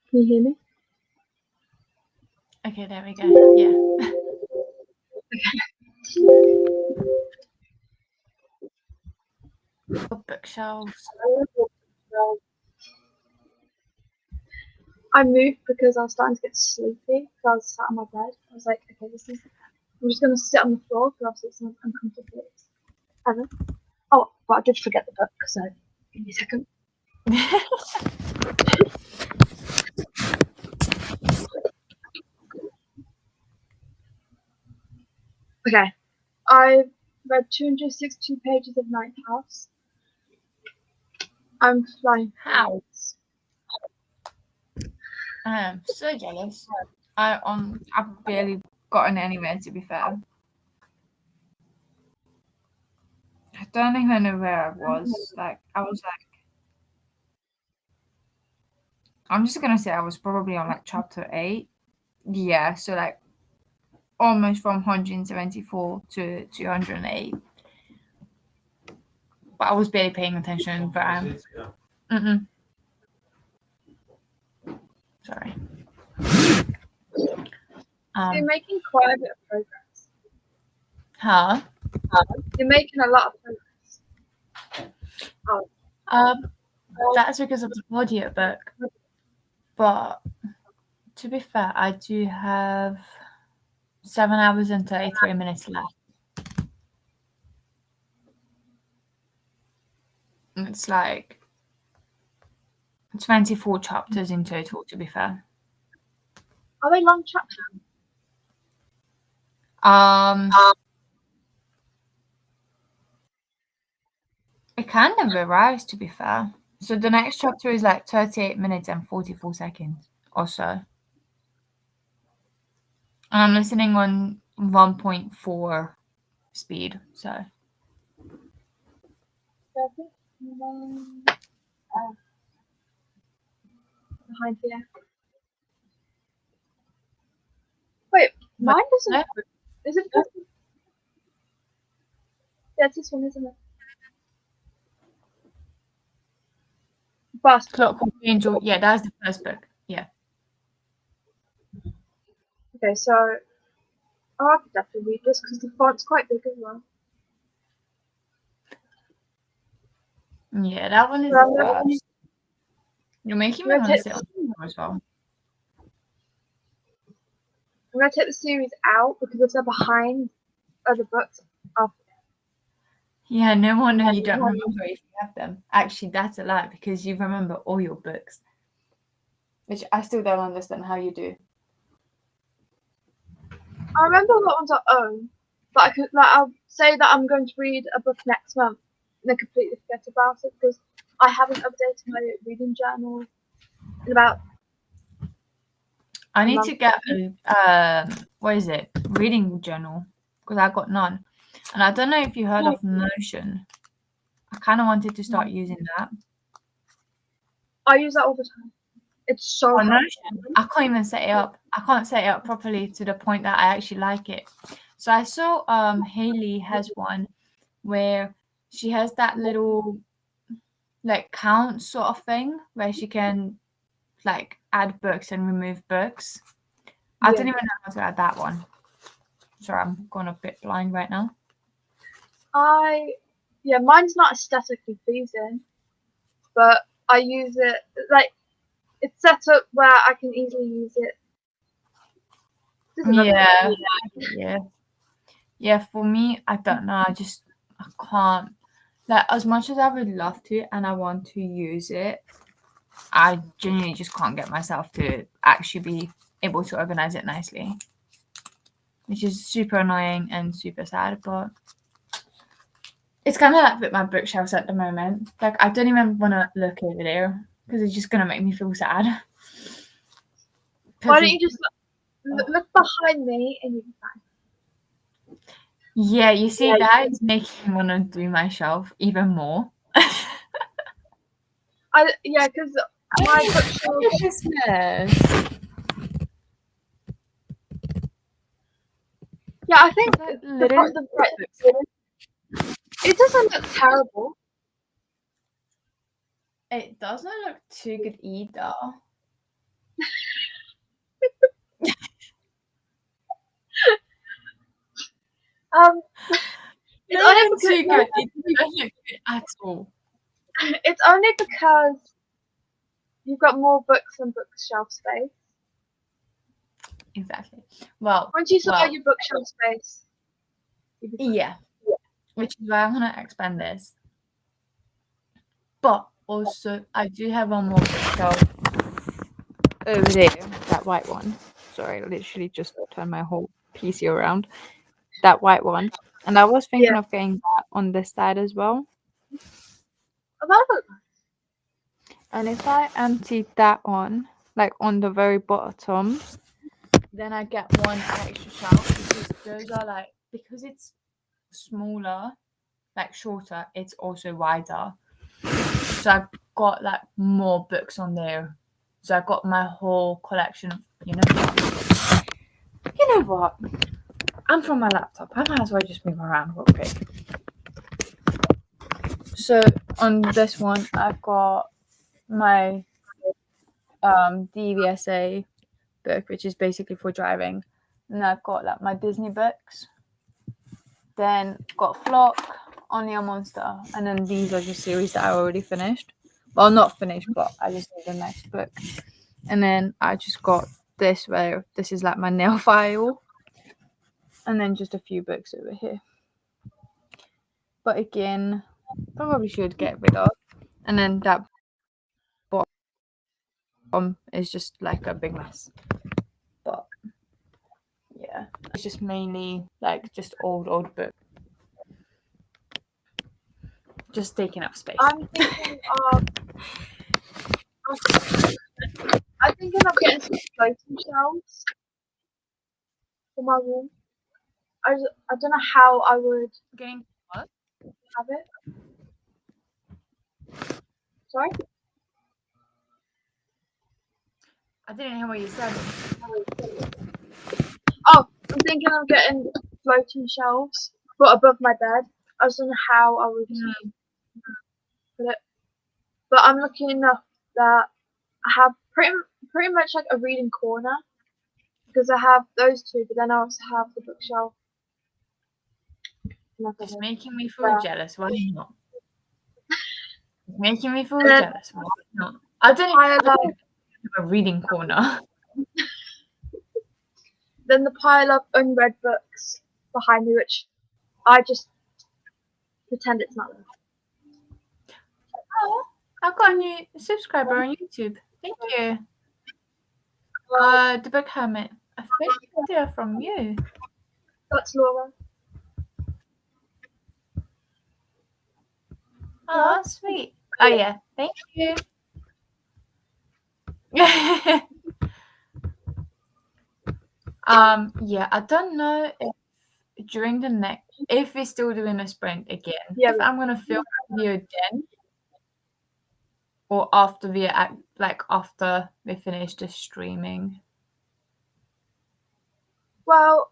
Can you hear me? Okay, there we go. Yeah. Bookshelves. I moved because I was starting to get sleepy. So I was sat on my bed. I was like, okay, I'm just going to sit on the floor because it's an uncomfortable place ever. Oh, but I did forget the book, so give me a second. Okay. I read 262 pages of Ninth House. I'm flying. How? I am so jealous. I've barely gotten anywhere, to be fair. I don't even know where I was. I'm just gonna say I was probably on like chapter 8. Yeah, so like almost from 174 to 208. But I was barely paying attention. But sorry. You're making quite a bit of progress. Huh? You're making a lot of progress. That's because of the audiobook. But to be fair, I do have 7 hours and 33 minutes left. And it's like 24 chapters in total, to be fair. Are they long chapters? It kind of varies, to be fair. So the next chapter is like 38 minutes and 44 seconds or so. And I'm listening on 1.4 speed, so. Behind here. Wait, mine doesn't. Is it? Yeah, it's this one, isn't it? Fast. Clockwork Angel. Yeah, that's the first book. Yeah. Okay, so I could definitely read this because the font's quite big as well. Yeah, that one is the first. You're making me want to sit on the as well. I'm going to take the series out because if they're behind other books, Yeah, no wonder you don't remember if you have them. Actually, that's a lie because you remember all your books. Which I still don't understand how you do. I remember what ones I own, but I could I'll say that I'm going to read a book next month and then completely forget about it because I haven't updated my reading journal in about. I need to get a what is it? Reading journal because I got none. And I don't know if you heard of Notion. I kind of wanted to start using that. I use that all the time. It's so on Notion, I can't even set it up. I can't set it up properly to the point that I actually like it. So I saw Hayley has one where she has that little like count sort of thing where she can like add books and remove books. I don't even know how to add that one. Sorry, I'm going a bit blind right now. Mine's not aesthetically pleasing, but I use it like it's set up where I can easily use it. Yeah. For me, I don't know. I can't. Like as much as I would love to, and I want to use it, I genuinely just can't get myself to actually be able to organize it nicely, which is super annoying and super sad. But it's kind of like with my bookshelves at the moment. Like I don't even want to look over there because it's just gonna make me feel sad. Why don't you just look behind me and you'll be fine. Yeah, you see, that is making me want to do my shelf even more. Because my bookshelf is this mess. Yeah, I think it doesn't look terrible. It does not look too good either. It's Not only even because too good. It doesn't look good at all. it's only because you've got more books than bookshelf space. Exactly. Well, Once you sort out your bookshelf space, yeah. Which is why I'm gonna expand this. But also, I do have one more bookshelf over there. That white one. Sorry, I literally just turned my whole PC around. That white one. And I was thinking of getting that on this side as well. Oh, that looks nice. And if I emptied that on, like on the very bottom, then I get one extra shelf because those are like, because it's smaller, like shorter, it's also wider. So I've got like more books on there. So I've got my whole collection of, you know what? I'm from my laptop. I might as well just move around real quick. So on this one, I've got my DVSA book, which is basically for driving. And I've got like my Disney books. Then got Flock, Anya Monster, and then these are just series that I already finished. Well, not finished, but I just need the next book. And then I just got this where this is like my nail file. And then just a few books over here. But again, probably should get rid of. And then that bottom is just like a big mess. But yeah, it's just mainly like just old books. Just taking up space. I'm thinking of getting some floating shelves for my room. I don't know how I would Getting what? have it. Sorry? I didn't hear what you said. Oh, I'm thinking of getting floating shelves, but above my bed. I just don't know how I would put it. But I'm looking enough that I have pretty much like a reading corner because I have those two, but then I also have the bookshelf. It's making me feel jealous. Why not? It's making me feel jealous. Why not? I don't have a reading corner. Then the pile of unread books behind me, which I just pretend it's not there. Oh, I've got a new subscriber on YouTube. Thank you. The Book Hermit. I think they're from you. That's Laura. Oh, sweet. Oh, yeah. Thank you. Yeah, I don't know if during the next, if we're still doing a sprint again, if I'm gonna film a video again, or after after we finish the streaming. Well,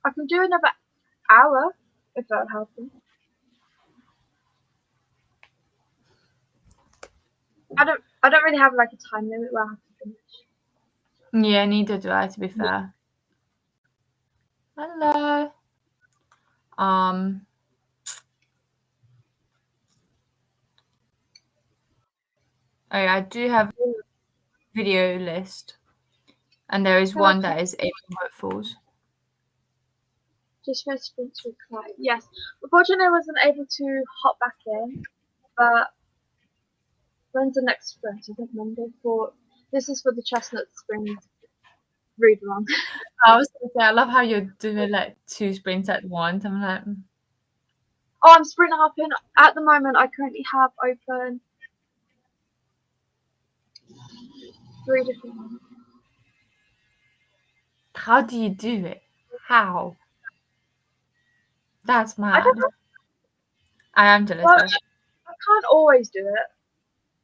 I can do another hour if that would help you. I don't really have like a time limit where I have to finish. Yeah, neither do I, to be fair. Hello. Oh, yeah, I do have a video list, and there is one that is 8 hopefuls. Just for sprints with Clyde. Yes. Unfortunately, I wasn't able to hop back in, but when's the next sprint? I think Monday. This is for the Chestnut Springs read along. I was gonna say, I love how you're doing like 2 sprints at once. I'm like, Oh, I'm sprint hopping. At the moment, I currently have open 3 different ones. how do you do it? How? That's mad. I don't know. I am jealous. Well, I can't always do it.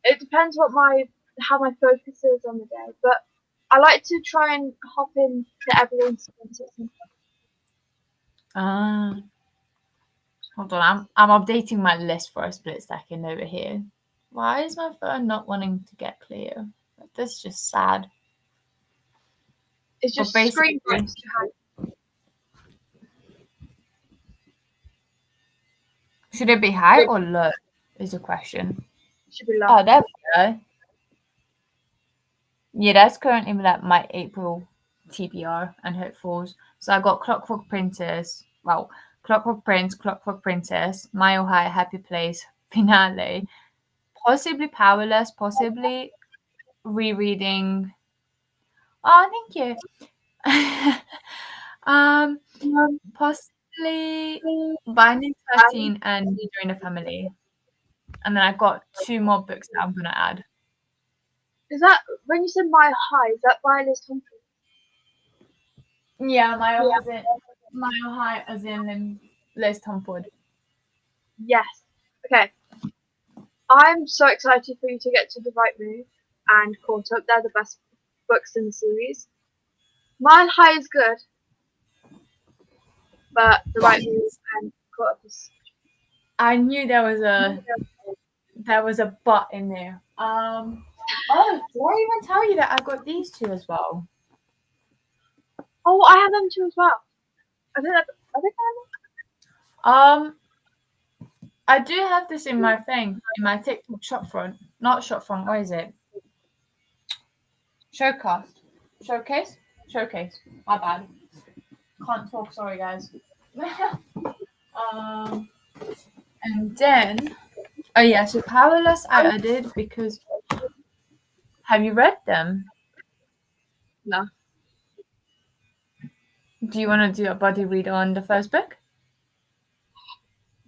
It depends how my focus is on the day, but I like to try and hop in to everyone's sprints at some point. Hold on, I'm updating my list for a split second over here. Why is my phone not wanting to get clear? This is just sad. It's just But screen basically- grabs to hide. Should it be high or low? Is the question. It should be low. Oh, there we go. Yeah, that's currently like my April TBR and hopefuls. So I got Clockwork Princess. Well, Clockwork Prince, Clockwork Princess, Mile High, Happy Place, Finale, possibly Powerless, possibly rereading. Oh, thank you. Possibly Binding 13 and Join the Family. And then I got 2 more books that I'm gonna add. Is that when you said Mile High? Is that by Liz Thompson? Yeah, Mile High as in Liz Tomford. Yes. Okay. I'm so excited for you to get to The Right Move and Caught Up. They're the best books in the series. Mile High is good, but The Right Move and Caught Up is. I knew there was a but in there. Oh, did I even tell you that I got these 2 as well? Oh, I have them too as well. I think I do have this in my thing, in my TikTok shop front. Not shop front, what is it? Showcase? My bad. Can't talk, sorry guys. And then, oh yeah, so Powerless I added because, have you read them? No. Do you want to do a buddy read on the first book?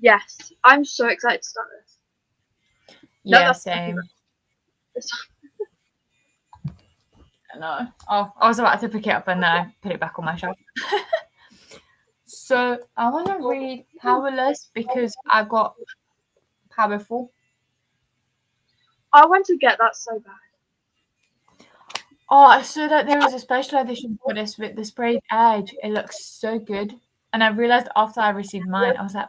Yes, I'm so excited to start this. Yeah, same. This I know. Oh, I was about to pick it up and then I put it back on my shelf. So I want to read Powerless because I got Powerful. I want to get that so bad. Oh, I saw that there was a special edition for this with the sprayed edge. It looks so good. And I realized after I received mine, I was like,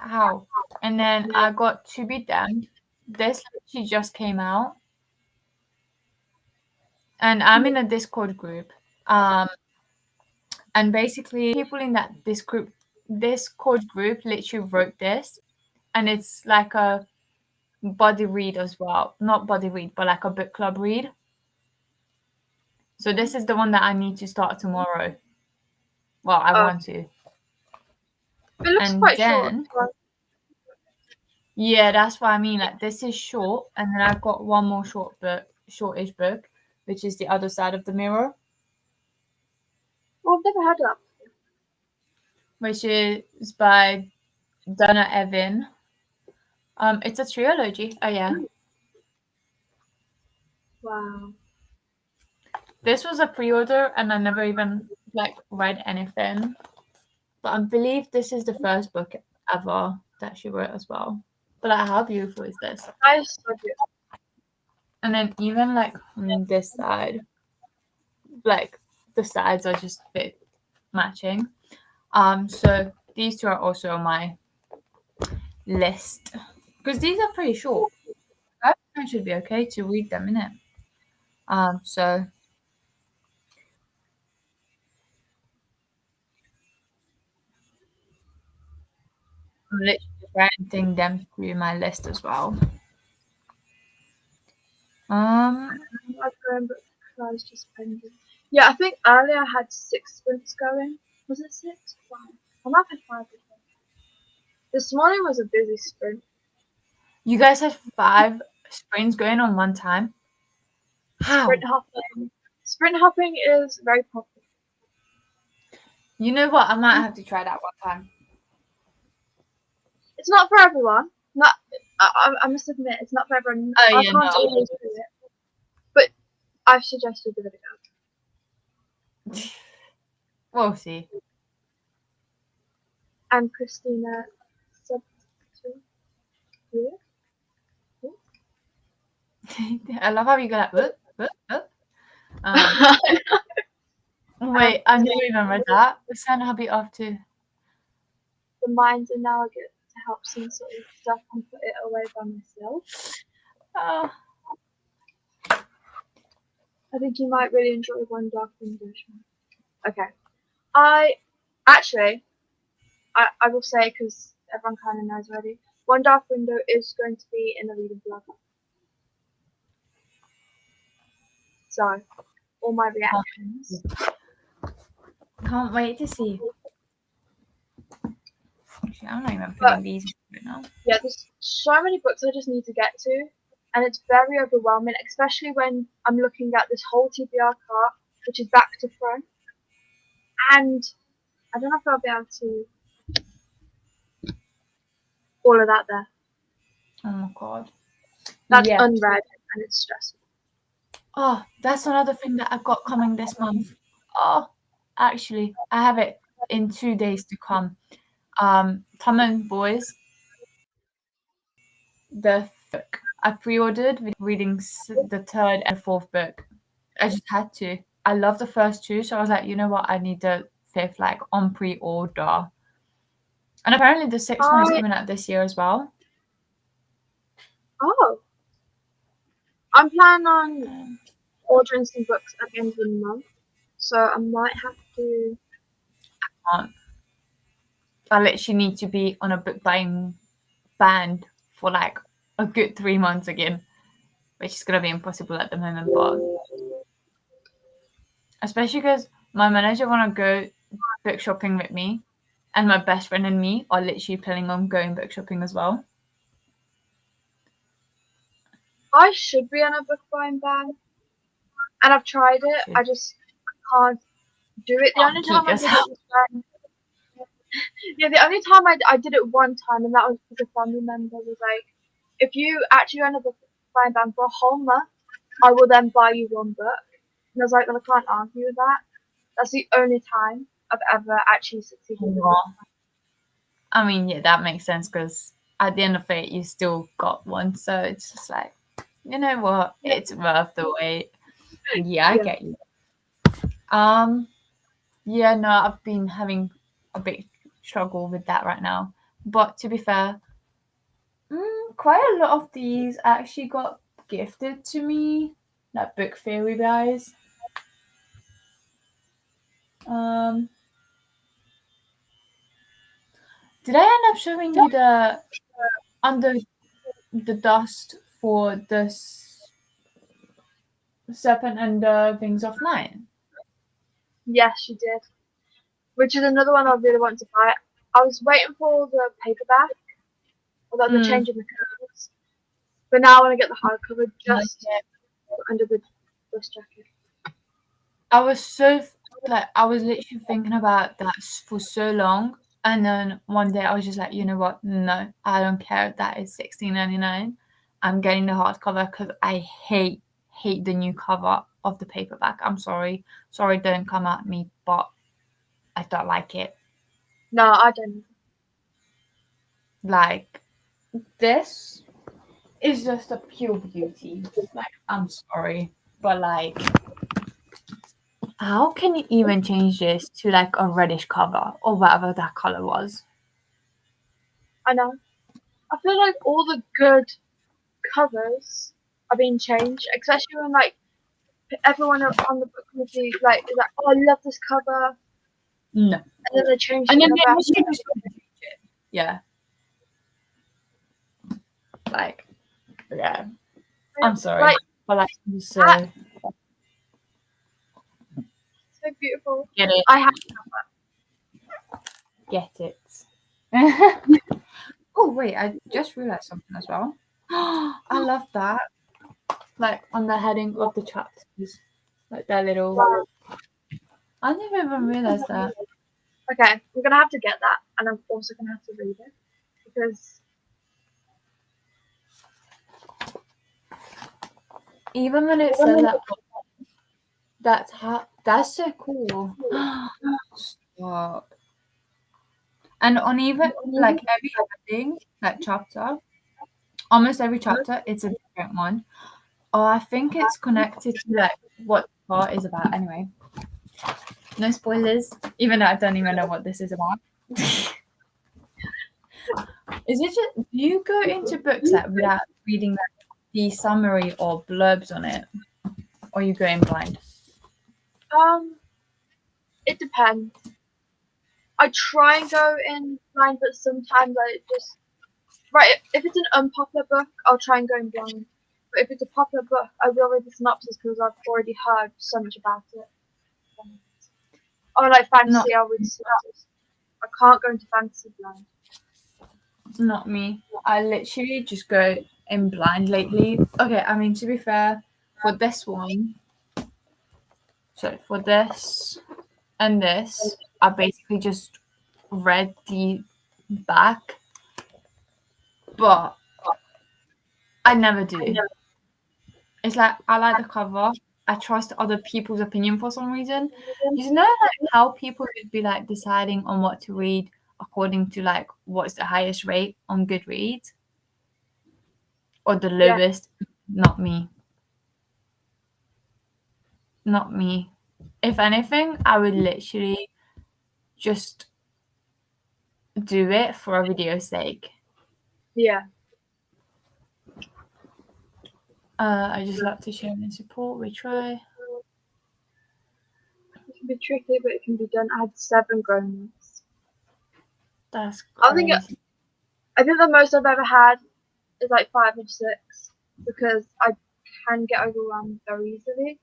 how? And then I got To Be Damned. This literally just came out. And I'm in a Discord group. And basically people in that Discord group literally wrote this. And it's like a buddy read as well. Not buddy read, but like a book club read. So this is the one that I need to start tomorrow. Well, I want to. It looks And quite then, short. yeah, that's what I mean. Like this is short, and then I've got one more shortish book, which is The Other Side of the Mirror, Well, I've never had that. which is by Donna Evan. It's a trilogy. Oh yeah. Wow. This was a pre-order, and I never even read anything. But I believe this is the first book ever that she wrote as well. But how beautiful is this? That is so good. And then even on this side, the sides are just a bit matching. So these 2 are also on my list because these are pretty short. I think it should be okay to read them, innit? So I'm literally writing them through my list as well. I've grown, but I was just pending. Yeah, I think earlier I had 6 sprints going. Was it 6? 5? I might have had 5 before. This morning was a busy sprint. You guys had 5 sprints going on one time. How? Sprint hopping is very popular. You know what? I might have to try that one time. It's not for everyone. I must admit, it's not for everyone. Oh, I yeah, can't no. always do it. But I've suggested give it a go. We'll see. And Christina said I love how you go like, wait, I never even read that. The sun I'll be off to. The minds are now good to up some sort of stuff and put it away by myself. Oh, I think you might really enjoy One Dark Window. Okay. I will say, because everyone kind of knows already, One Dark Window is going to be in the reading blog. So, all my reactions. can't wait to see. Actually, I'm not even putting these in now. Yeah, there's so many books I just need to get to, and it's very overwhelming, especially when I'm looking at this whole TBR cart, which is back to front, and I don't know if I'll be able to all of that there. Oh my god. That's Yeah. unread, and it's stressful. Oh, that's another thing that I've got coming this month. Oh, actually, I have it in 2 days to come. Tom and Boys, the book I pre-ordered, reading the third and fourth book. I just had to. I love the first two, so I was like, you know what? I need the fifth, like, on pre-order. And apparently the sixth one is coming out this year as well. Oh. I'm planning on ordering some books at the end of the month, so I might have to. I literally need to be on a book buying ban for like a good 3 months again, which is gonna be impossible at the moment, but especially because my manager wanna go book shopping with me, and my best friend and me are literally planning on going book shopping as well. I should be on a book buying ban, and I've tried it. I just can't do it. The only time I did it was when. Yeah, the only time I did it one time, and that was because a family member was like, if you actually run a book buying ban for a whole month, I will then buy you one book. And I was like, well, I can't argue with that. That's the only time I've ever actually succeeded with it. I mean, yeah, that makes sense because at the end of it, you still got one. So it's just like, you know what? It's worth the wait. Yeah, I get you. Yeah, no, I've been having a big struggle with that right now. But to be fair, quite a lot of these actually got gifted to me, like book fairy guys. Did I end up showing you the under the dust for the serpent and the wings of night? Yes, you did. Which is another one I really want to buy. I was waiting for the paperback, or like the change in the covers, but now I want to get the hardcover just under the dust jacket. I was so like I was literally thinking about that for so long, and then one day I was just like, you know what? No, I don't care. That is $16.99. I'm getting the hardcover because I hate the new cover of the paperback. I'm sorry, don't come at me, but I don't like it. No, I don't. Like this is just a pure beauty. Like I'm sorry, but like. How can you even change this to like a reddish cover or whatever that color was? I know. I feel like all the good covers are being changed, especially when like everyone on the book committee like is like, oh, I love this cover, No. and then they change And the then cover. yeah. Like, yeah. I'm sorry. Like, but like so so beautiful. get it. I have Get it. Oh wait, I just realized something as well. I love that. Like on the heading of the chapters. Like that little I never even realized that. Okay, I'm gonna have to get that, and I'm also gonna have to read it because Even when it says that, that's so cool. Stop. And on even like every heading, like chapter, almost every chapter, it's a different one. Oh, I think it's connected to like what the part is about. Anyway, no spoilers. Even though I don't even know what this is about. Is it just, do you go into books like without reading like the summary or blurbs on it, or you go in blind? It depends. I try and go in blind, but sometimes I just if it's an unpopular book, I'll try and go in blind. But if it's a popular book, I will read the synopsis because I've already heard so much about it. Or like fantasy, I'll read the synopsis. I can't go into fantasy blind. Not me. I literally just go in blind lately. Okay, I mean, to be fair, for this one, so for this and this, I basically just read the back, but I never do. It's like I like the cover. I trust other people's opinion for some reason. You know, like how people would be like deciding on what to read according to like what's the highest rate on Goodreads or the lowest. Not me. Not me. If anything, I would literally just do it for a video's sake. Yeah. I just like to share and support. We try. It can be tricky, but it can be done. I had 7 grown-ups. That's I think crazy. I think the most I've ever had is like 5 or 6 because I can get overwhelmed very easily.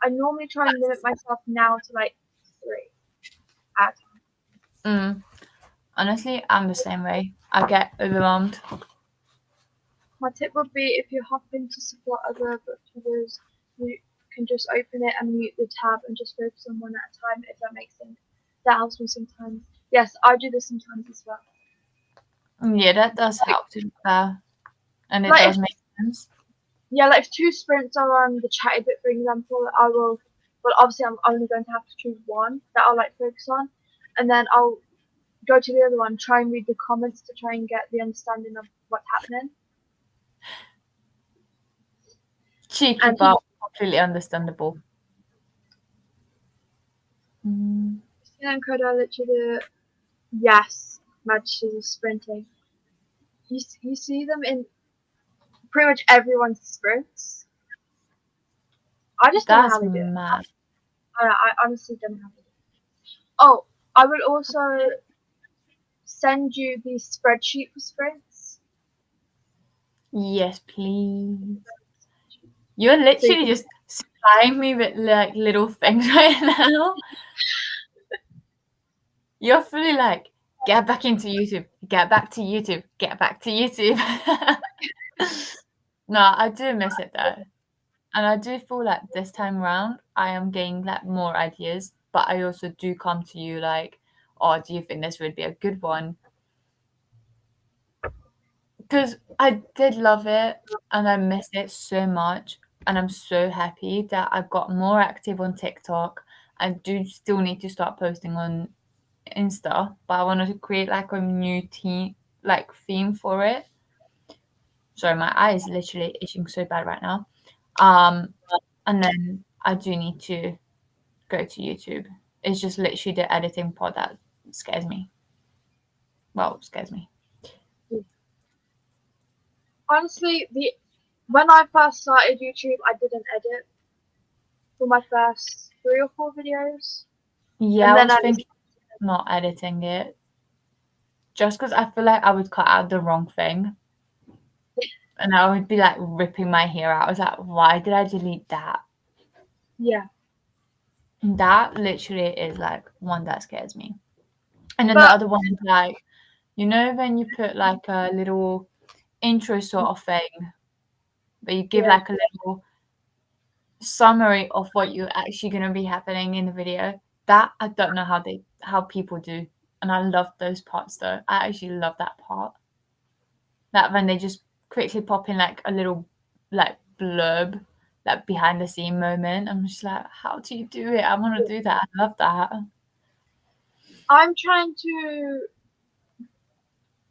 I normally try and limit myself now to like 3 at a time. Honestly, I'm the same way. I get overwhelmed. My tip would be if you're hoping to support other book reviewers, you can just open it and mute the tab and just focus on one at a time, if that makes sense. That helps me sometimes. Yes, I do this sometimes as well. Yeah, that does help to be fair. And it Like does make sense. Yeah, like if 2 sprints are on the chatty bit, for example, I will. Well, obviously, I'm only going to have to choose one that I'll like focus on, and then I'll go to the other one, try and read the comments to try and get the understanding of what's happening. Cheeky, And but completely understandable. Christina and Coda literally, yes, matches of sprinting. You see them in pretty much everyone's sprints. I just don't know That's how they do it. mad. I honestly don't know how they do it. Oh, I will also send you the spreadsheet for sprints. Yes, please. You're So literally just supplying me with like little things right now. You're fully like, get back into YouTube, get back to YouTube, get back to YouTube. No, I do miss it though. And I do feel like this time around, I am getting like more ideas, but I also do come to you like, oh, do you think this would be a good one? Because I did love it and I miss it so much. And I'm so happy that I got more active on TikTok. I do still need to start posting on Insta, but I wanted to create like a new theme for it. Sorry, my eye is literally itching so bad right now. And then I do need to go to YouTube. It's just literally the editing part that scares me. Well, scares me. honestly, when I first started YouTube, I didn't edit for my first 3 or 4 videos, Yeah, and I then was I thinking of not editing it just because I feel like I would cut out the wrong thing. And I would be like ripping my hair out. I was like, why did I delete that? yeah. That literally is like one that scares me. And then the But other one is like, you know, when you put like a little intro sort of thing, but you give yeah, like a little summary of what you're actually going to be happening in the video. That I don't know how people do, and I love those parts though. I actually love that part. That when they just quickly pop in like a little like blurb, like behind the scene moment. I'm just like, how do you do it? I want to do that. I love that. I'm trying to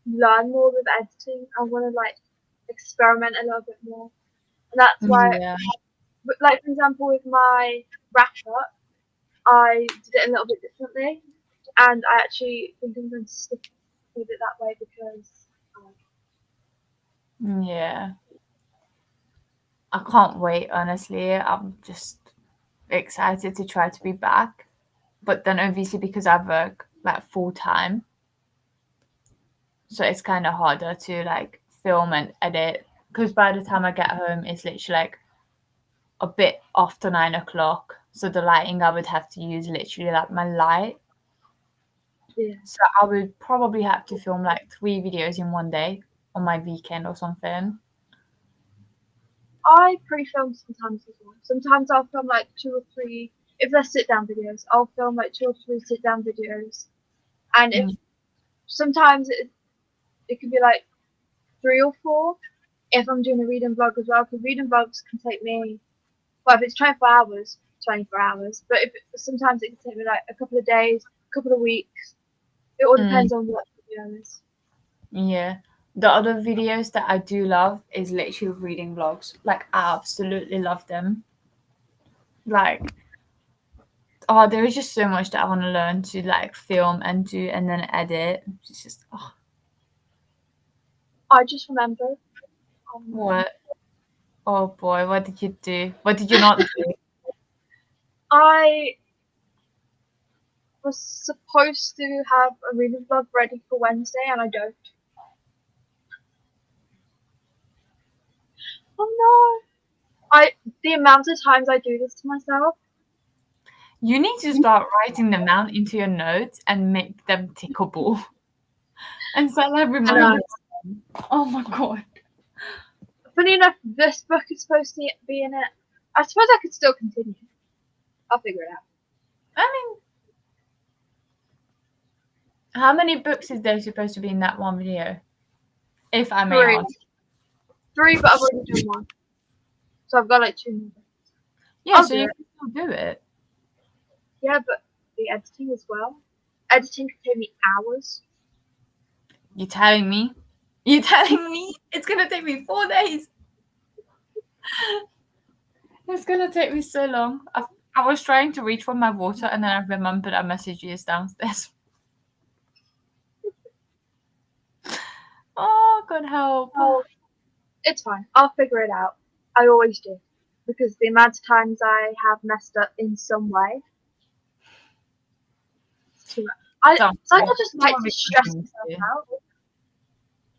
learn more with editing. I want to like experiment a little bit more, and that's why. Yeah. But like for example, with my wrap up, I did it a little bit differently, and I actually think I'm going to stick with it that way because I like Yeah. I can't wait, honestly. I'm just excited to try to be back. But then obviously because I work like full time, so it's kind of harder to like film and edit. Because by the time I get home, it's literally like a bit after 9 o'clock. So the lighting I would have to use literally like my light. Yeah. So I would probably have to film like 3 videos in one day on my weekend or something. I pre-film sometimes as well. Sometimes I'll film like 2 or 3. If they're sit-down videos, I'll film like 2 or 3 sit-down videos. And if sometimes it can be like 3 or 4 if I'm doing a reading vlog as well. Because reading vlogs can take me, well, if it's 24 hours, 24 hours. But if sometimes it can take me like a couple of days, a couple of weeks. It all Mm, depends on what the video is. yeah. The other videos that I do love is literally reading vlogs. Like I absolutely love them. Like, oh, there is just so much that I want to learn to like film and do and then edit. It's just, oh, I just remembered. what? Oh boy, what did you do? What did you not do? I was supposed to have a reading vlog ready for Wednesday, and I don't. Oh no! The amount of times I do this to myself. You need to start writing them down into your notes and make them tickable. And set like I know. reminders. Oh my god. Funny enough, this book is supposed to be in it. I suppose I could still continue. I'll figure it out. I mean, how many books is there supposed to be in that one video? If I may 3, ask. 3, but I've already done 1, so I've got like 2 more. Yeah, I'll so do you it. can still do it. Yeah, but the editing as well. Editing can take me hours. You telling me? You telling me it's gonna take me 4 days? It's gonna take me so long. I was trying to reach for my water and then I remembered I messaged you downstairs. Oh, God help. Oh, it's fine. I'll figure it out. I always do, because the amount of times I have messed up in some way. It's too much. I Don't it's like worry. I just like to stress myself out.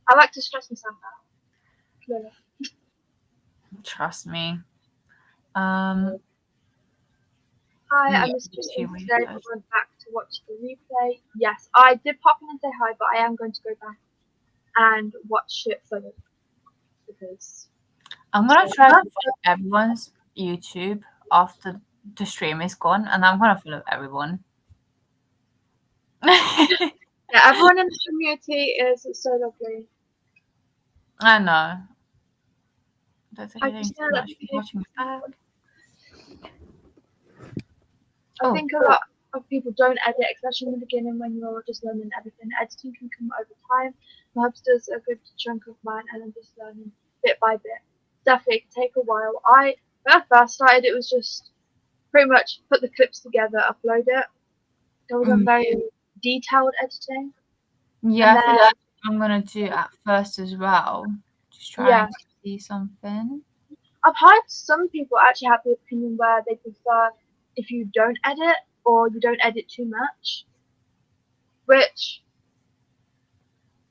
I like to stress myself out. Clearly. Trust me. Hi, Yeah, I missed you literally today. I research. went back to watch the replay. Yes, I did pop in and say hi, but I am going to go back and watch it fully because I'm gonna try to follow everyone's YouTube after the stream is gone, and I'm gonna follow everyone. yeah, everyone in the community is so lovely. I know. That's I okay. just Thanks so know that much for watching back. I think a lot of people don't edit, especially in the beginning when you're just learning everything. Editing can come over time. My hubs does a good chunk of mine, and I'm just learning bit by bit. Definitely it can take a while. When I first started, it was just pretty much put the clips together, upload it. There wasn't very detailed editing. Yeah, And I think then, I'm gonna do at first as well. Just yeah, trying to see something. I've heard some people actually have the opinion where they prefer if you don't edit or you don't edit too much, which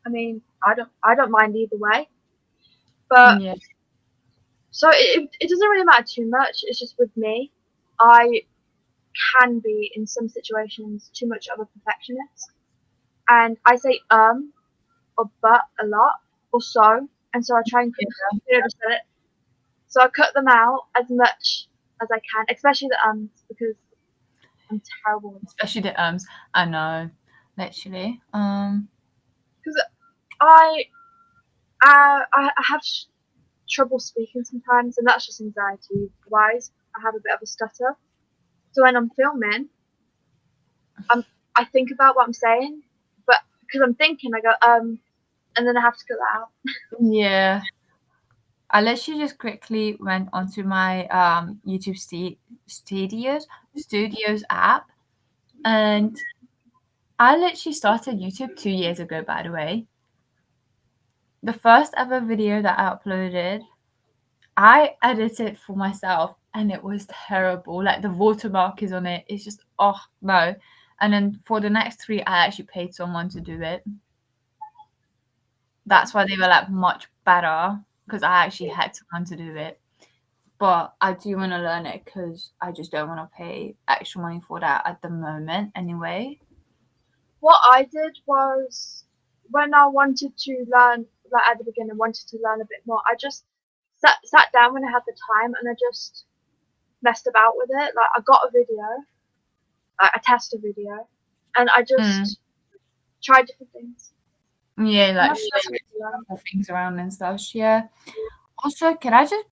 I mean, I don't mind either way. But Yeah. so it doesn't really matter too much. It's just with me, I can be in some situations too much of a perfectionist, and I say or but a lot or so, and so I try and just say it. So I cut them out as much as I can, especially the because I'm terrible. Especially the I know. Literally. Because I have trouble speaking sometimes, and that's just anxiety wise. I have a bit of a stutter. So when I'm filming, I think about what I'm saying, but because I'm thinking, I go and then I have to cut that out. Yeah. I literally just quickly went onto my YouTube Studios app, and I literally started YouTube 2 years ago, by the way. The first ever video that I uploaded, I edited for myself and it was terrible. Like the watermark is on it. It's just, oh no. And then for the next 3, I actually paid someone to do it. That's why they were like much better, because I actually had someone to do it. But I do want to learn it because I just don't want to pay extra money for that at the moment anyway. What I did was, when I wanted to learn, like at the beginning, wanted to learn a bit more, I just sat down when I had the time and I just messed about with it. Like I got a video, a tester video, and I just tried different things. Yeah, And like that's what I learned. showing things around and stuff. Yeah. Also, can I just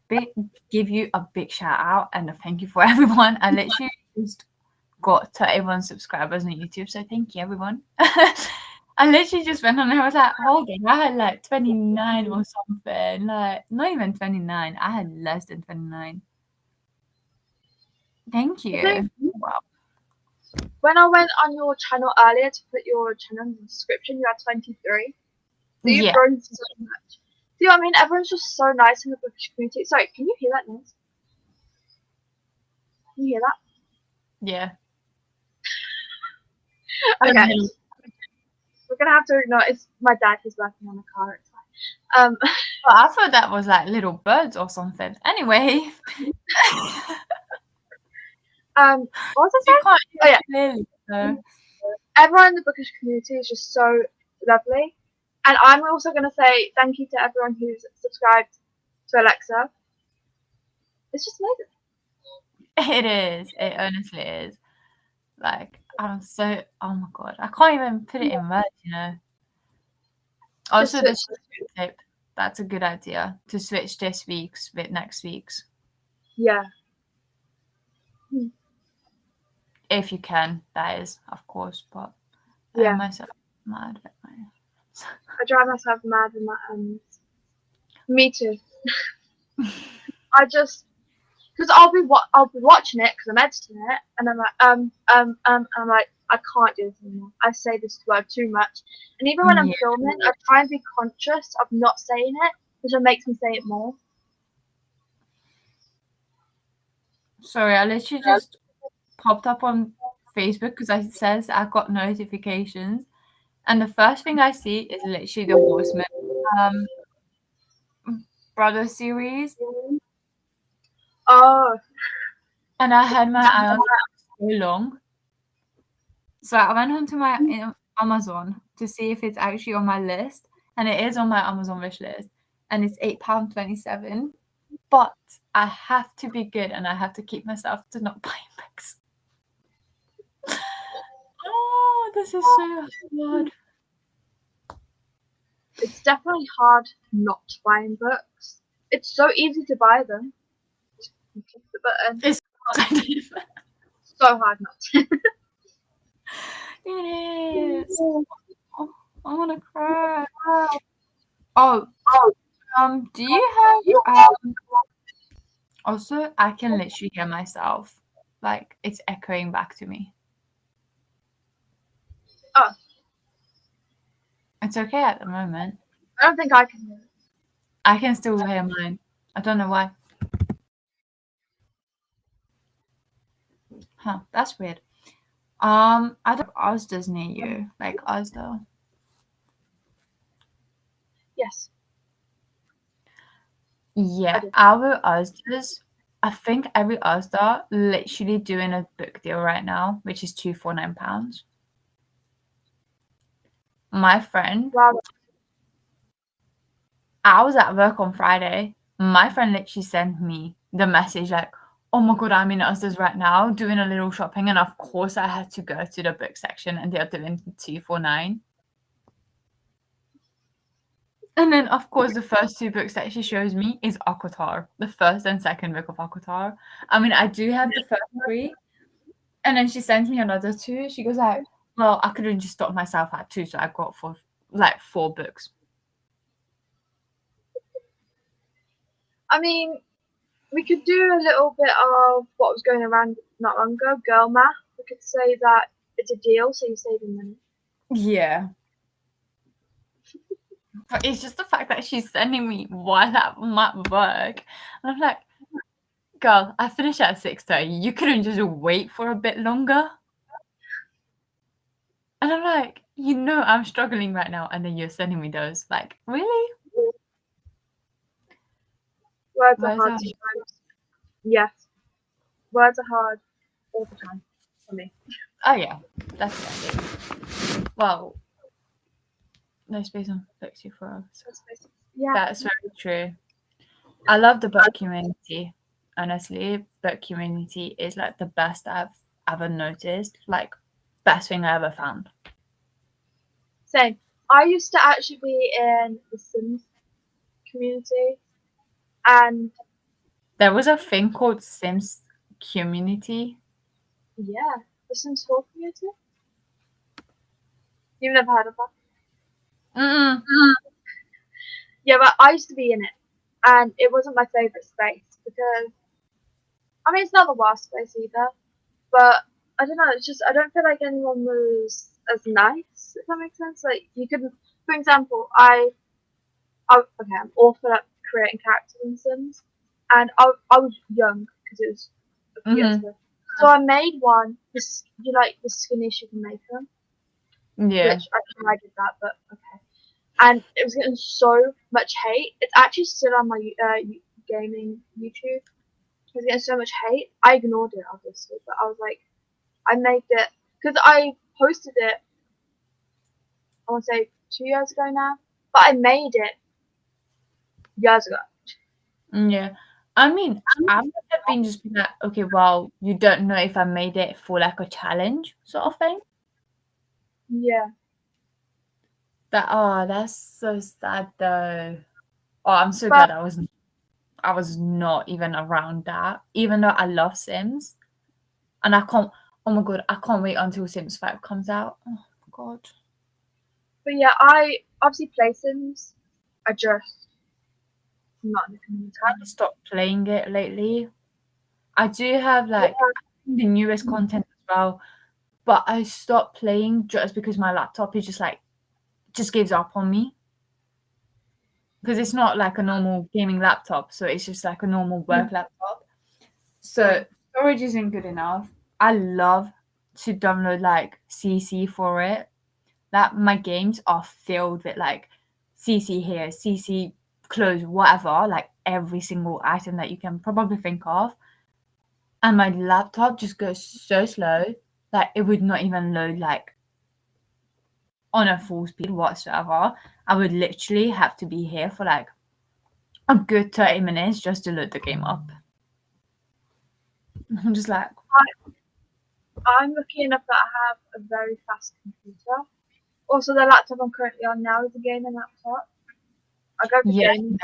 give you a big shout out and a thank you for everyone? I literally just got 31 subscribers on YouTube, so thank you, everyone. I literally just went on and I was like, hold on, I had like 29 or something. Like, not even 29. I had less than 29. Thank you. Wow. When I went on your channel earlier to put your channel in the description, you had 23. So you've grown so much. See what I mean? Everyone's just so nice in the bookish community. Sorry, can you hear that noise? Can you hear that? Yeah. Okay. We're gonna have to ignore it. It's my dad who's working on a car. It's fine. Well, I thought that was like little birds or something. Anyway. What was I saying? Oh yeah. Clearly, so. Everyone in the bookish community is just so lovely. And I'm also gonna say thank you to everyone who's subscribed to Alexa. It's just amazing. It is. It honestly is. Like, I'm so, oh my god, I can't even put it in words, you know. Also, the tip, that's a good idea to switch this week's with next week's. Yeah. If you can, that is, of course. But yeah, I myself mad at my. I drive myself mad with my Me too. I just. Because I'll be watching it because I'm editing it, and I'm like I'm like I can't do this anymore. I say this word too much, and even when I'm filming, I try and be conscious of not saying it, which makes me say it more. Sorry, I literally just popped up on Facebook because it says I got notifications, and the first thing I see is literally the Horseman brother series. Oh. And I had my eye on it for so long. So I went onto my Amazon to see if it's actually on my list. And it is on my Amazon wish list. And it's £8.27. But I have to be good and I have to keep myself to not buying books. Oh, this is so hard. It's definitely hard not buying books. It's so easy to buy them. You click the button. It's so hard not to. It is. Oh, I want to cry. Oh, do you have also, I can literally hear myself. Like, it's echoing back to me. Oh. It's okay at the moment. I don't think I can hear it. I can still hear mine. I don't know why. Huh, that's weird. I don't have Asda's near you. Like Asda. Yes. Yeah, our Asda's. I think every Asda literally doing a book deal right now, which is £249. My friend. Wow. I was at work on Friday. My friend literally sent me the message like, oh my god, I'm in Asda's right now doing a little shopping, and of course I had to go to the book section and they're doing £249. And then of course the first 2 books that she shows me is Aquatar, the first and second book of Aquatar. I mean, I do have the first 3, and then she sends me another 2. She goes like, well, I couldn't just stop myself at 2, so I got 4 books. I mean, we could do a little bit of what was going around not long ago, girl math. We could say that it's a deal, so you're saving money. Yeah. But it's just the fact that she's sending me while I'm at work. And I'm like, girl, I finish at 6:30. You couldn't just wait for a bit longer? And I'm like, I'm struggling right now, and then you're sending me those. Like, really? Words are Where's hard that? sometimes. Yes. Words are hard all the time for me. Oh, yeah, definitely. Well, no space on Flexi for us. Yeah. That's very true. I love the book community. Honestly, book community is like the best I've ever noticed. Like, best thing I ever found. Same. I used to actually be in the Sims community, and There was a thing called Sims community. yeah, the Sims 4 community. You've never heard of that? Mm-mm. Yeah, but I used to be in it, and it wasn't my favourite space because, I mean, it's not the worst space either, but I don't know, it's just, I don't feel like anyone was as nice, if that makes sense. Like, you couldn't, for example, okay, I'm awful at creating characters in Sims, and I was young because it was a few years ago. So I made one, the skinniest you can make them, Yeah. which I tried did that, but okay. And it was getting so much hate. It's actually still on my gaming YouTube. It was getting so much hate. I ignored it, obviously, but I was like, I made it because I posted it. I want to say 2 years ago now, but I made it years ago. Yeah. I mean, I would have been just be like, okay, well, you don't know if I made it for like a challenge sort of thing. Yeah, That's so sad though. Oh, I'm so but glad I was not even around that. Even though I love Sims. And oh my god, I can't wait until Sims 5 comes out. Oh my god. yeah, I obviously play Sims. I just not in the community. I haven't stopped playing it lately. I do have like the newest content as well, but I stopped playing just because my laptop is just gives up on me. Because it's not like a normal gaming laptop, so it's just like a normal work laptop. So storage isn't good enough. I love to download like CC for it. That my games are filled with like CC here, CC clothes, whatever, like every single item that you can probably think of. And my laptop just goes so slow that it would not even load like on a full speed whatsoever. I would literally have to be here for like a good 30 minutes just to load the game up. I'm just like, I'm lucky enough that I have a very fast computer. Also, the laptop I'm currently on now is a gaming laptop. I go for yeah, gaming.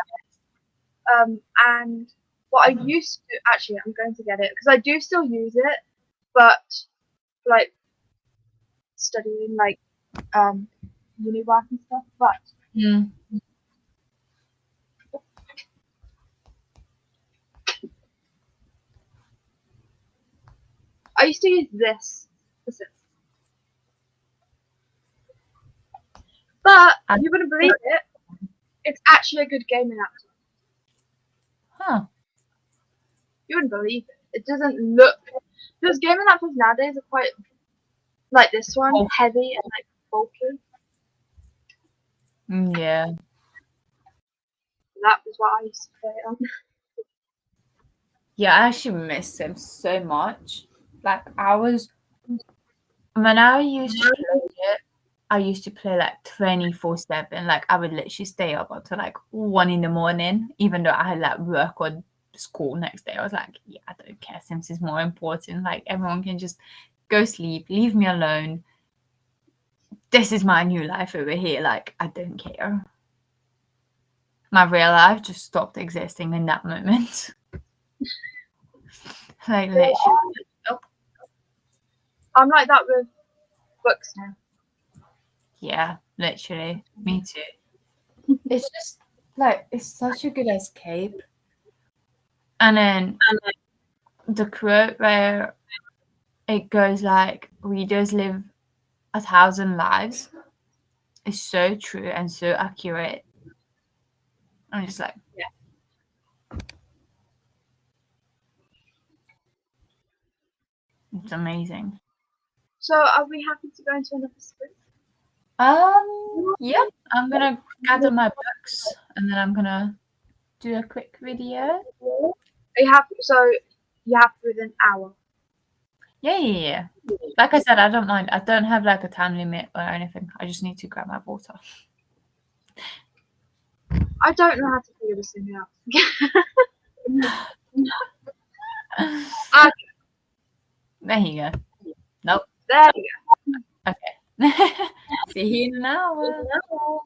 And what I used to actually, I'm going to get it because I do still use it, but like studying like uni work and stuff. But mm, I used to use this for Sims. But you wouldn't believe it. It's actually a good gaming laptop. huh. You wouldn't believe it. It doesn't look. Those gaming laptops nowadays are quite like this one, heavy and like bulky. Yeah. That was what I used to play it on. Yeah, I actually miss him so much. Like when I used to play it, I used to play like 24/7. Like I would literally stay up until like 1 in the morning, even though I had like work or school next day. I was like, yeah, I don't care. Sims is more important. Like everyone can just go sleep, leave me alone. This is my new life over here. Like I don't care. My real life just stopped existing in that moment. Like literally. I'm like that with books now. Yeah, literally. Me too. It's just like it's such a good escape. And then the quote where it goes like readers live 1,000 lives. It's so true and so accurate. I'm just like, it's amazing. So are we happy to go into another sprint? Yeah, I'm gonna gather my books and then I'm gonna do a quick video. Are you happy? So you have within an hour. Yeah. Like I said, I don't mind. I don't have like a time limit or anything. I just need to grab my water. I don't know how to figure this thing out. There you go. Nope. There you Okay. See you in an hour. go.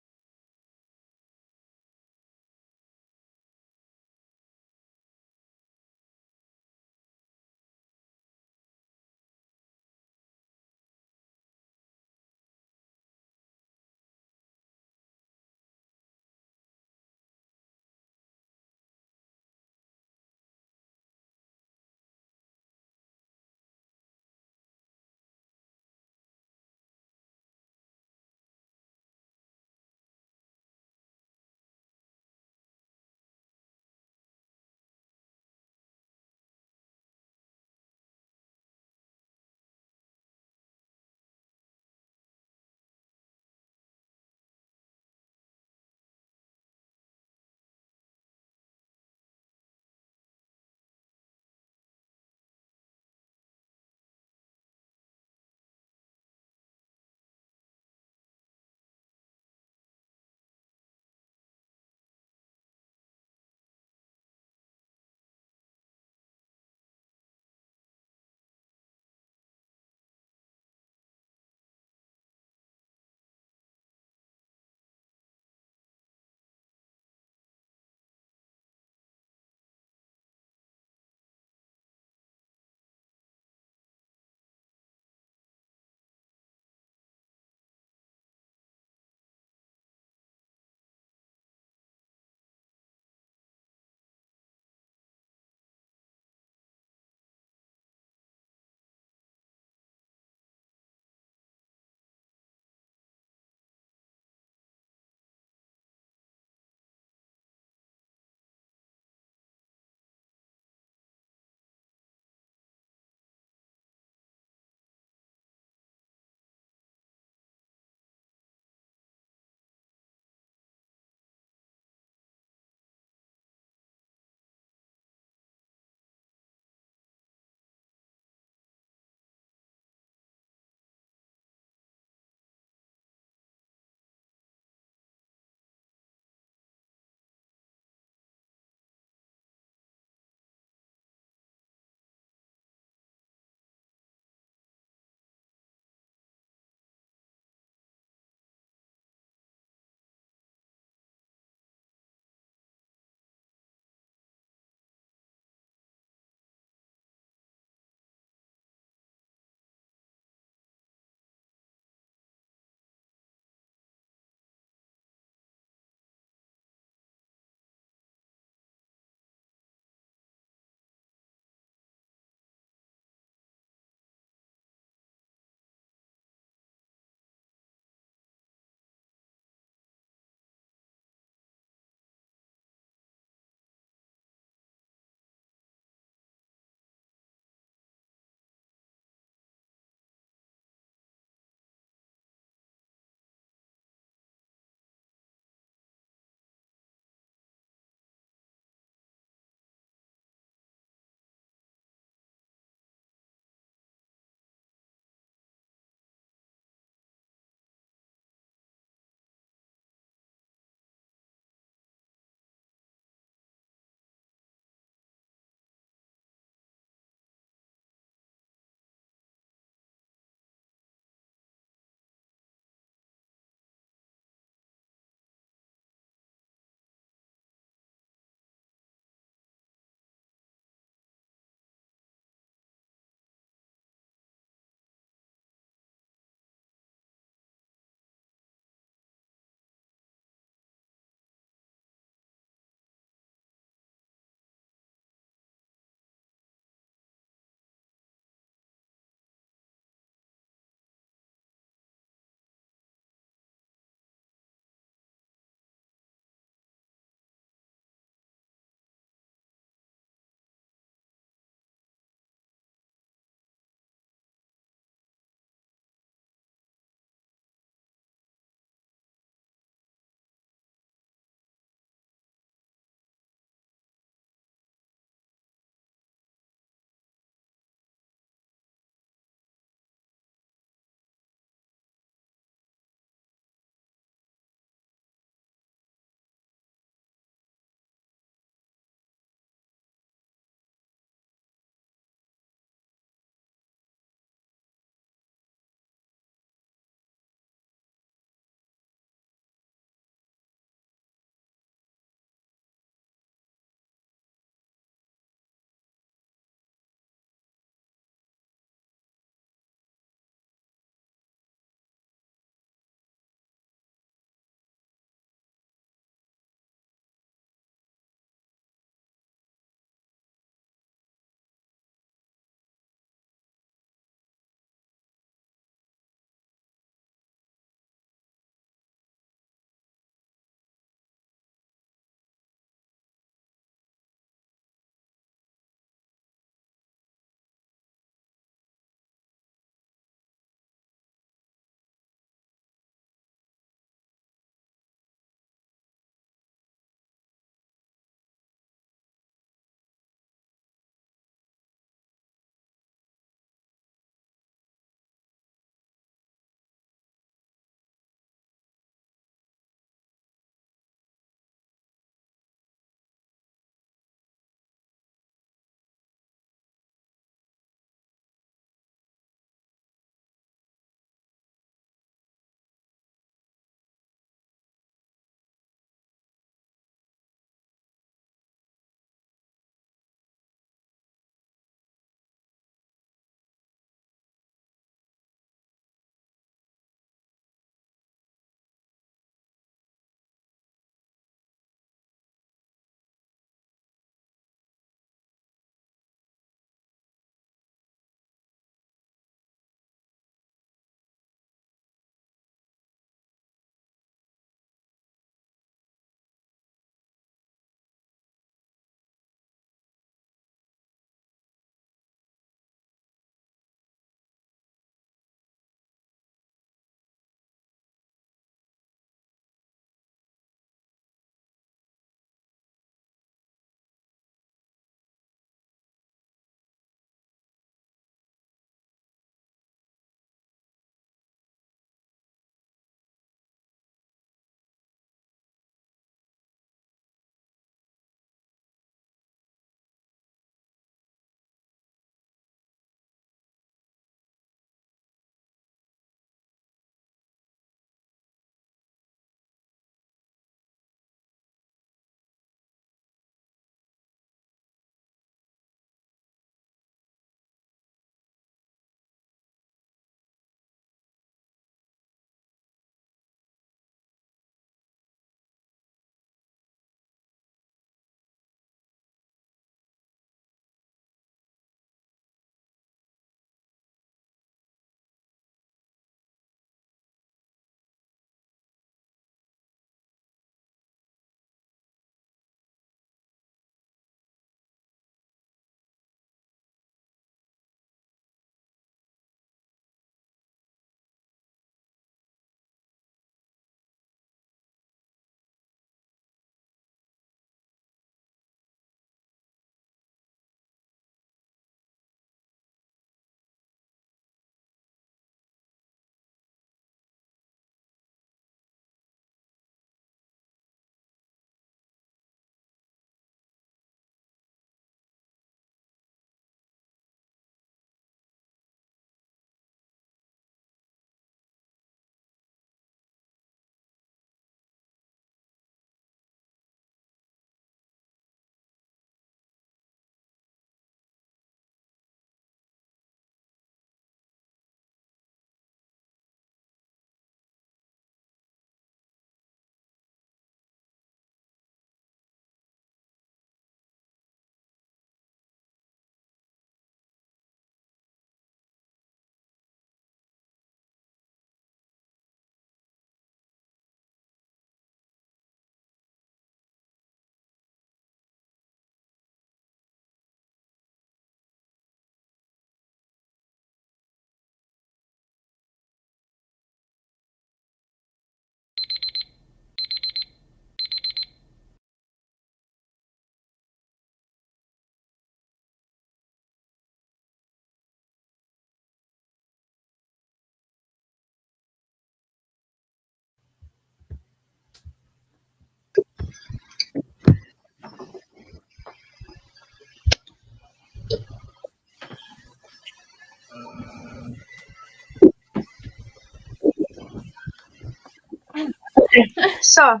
So,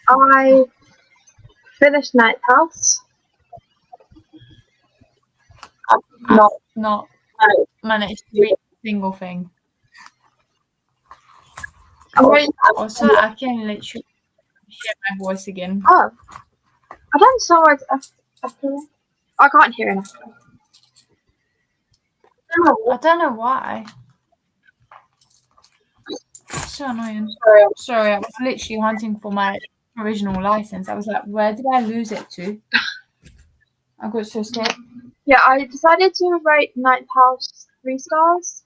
I finished Ninth House. I've not managed to read a single thing. Also, I can literally hear my voice again. Oh, I don't know why it's after. I can't hear enough. I don't know why. So annoying. Sorry, I was literally hunting for my original license. I was like, where did I lose it to? I got so scared. Yeah, I decided to rate Ninth House 3 stars,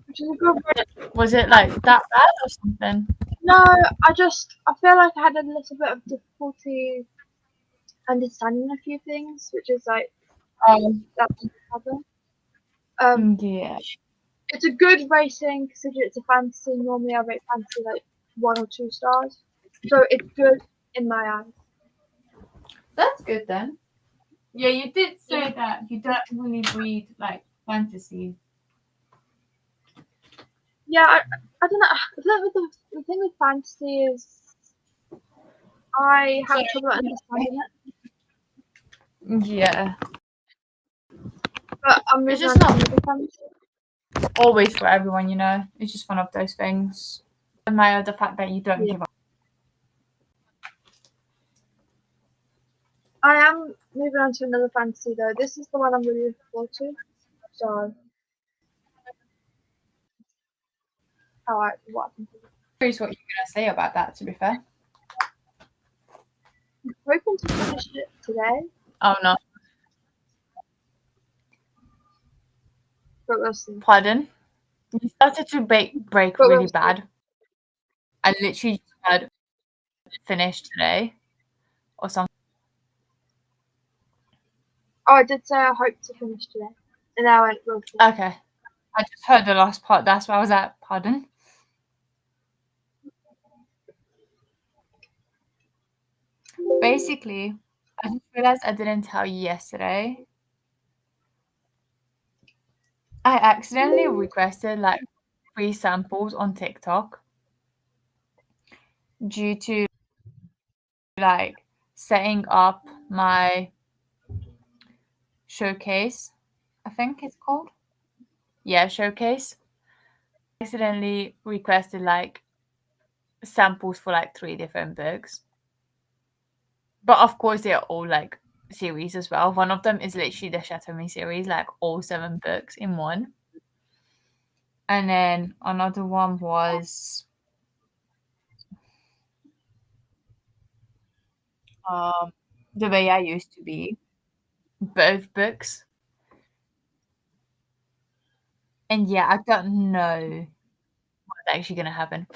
which is a good rate. Was it like that bad or something? No, I feel like I had a little bit of difficulty understanding a few things, which is like that's happen. Yeah. It's a good rating considering it's a fantasy. Normally, I rate fantasy like 1 or 2 stars, so it's good in my eyes. That's good then. Yeah, you did say that you don't really read like fantasy. Yeah, I don't know. I think the thing with fantasy is I have trouble understanding it. Yeah. But I'm It's moving just on to not another fantasy. always for everyone, you know. It's just one of those things. I admire the fact that you don't Yeah. give up. I am moving on to another fantasy though. This is the one I'm really looking forward to. So, what I can do. Curious what you're gonna say about that. To be fair. I'm hoping to finish it today, Oh no. but we'll see. Pardon. You started to break But really we'll see. bad. I literally just heard finish today or something. Oh, I did say I hope to finish today, and now I went we'll see. Okay. I just heard the last part. That's why I was like, pardon. Basically, I just realized I didn't tell you yesterday. I accidentally requested like free samples on TikTok due to like setting up my showcase, I think it's called. Yeah, showcase. I accidentally requested like samples for like 3 different books. But of course they're all like series as well. One of them is literally the Shatter Me series, like all 7 books in one. And then another one was The Way I Used to Be, both books. And yeah, I don't know what's actually gonna happen.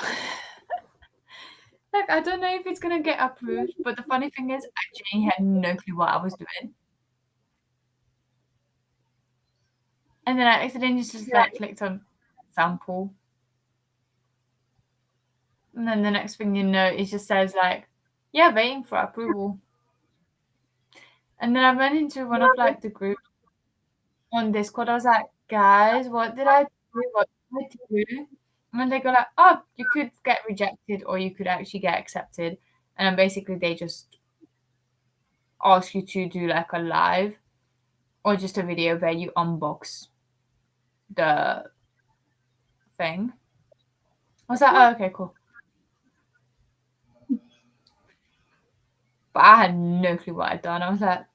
Like, I don't know if it's gonna get approved, but the funny thing is, I genuinely had no clue what I was doing. And then I accidentally just like clicked on sample. And then the next thing you know, it just says like, yeah, waiting for approval. And then I went into one of like the groups on Discord. I was like, guys, what did I do? What did I do? And then they go like, oh, you could get rejected or you could actually get accepted. And then basically they just ask you to do like a live or just a video where you unbox the thing. I was like, oh, okay, cool. But I had no clue what I'd done. I was like,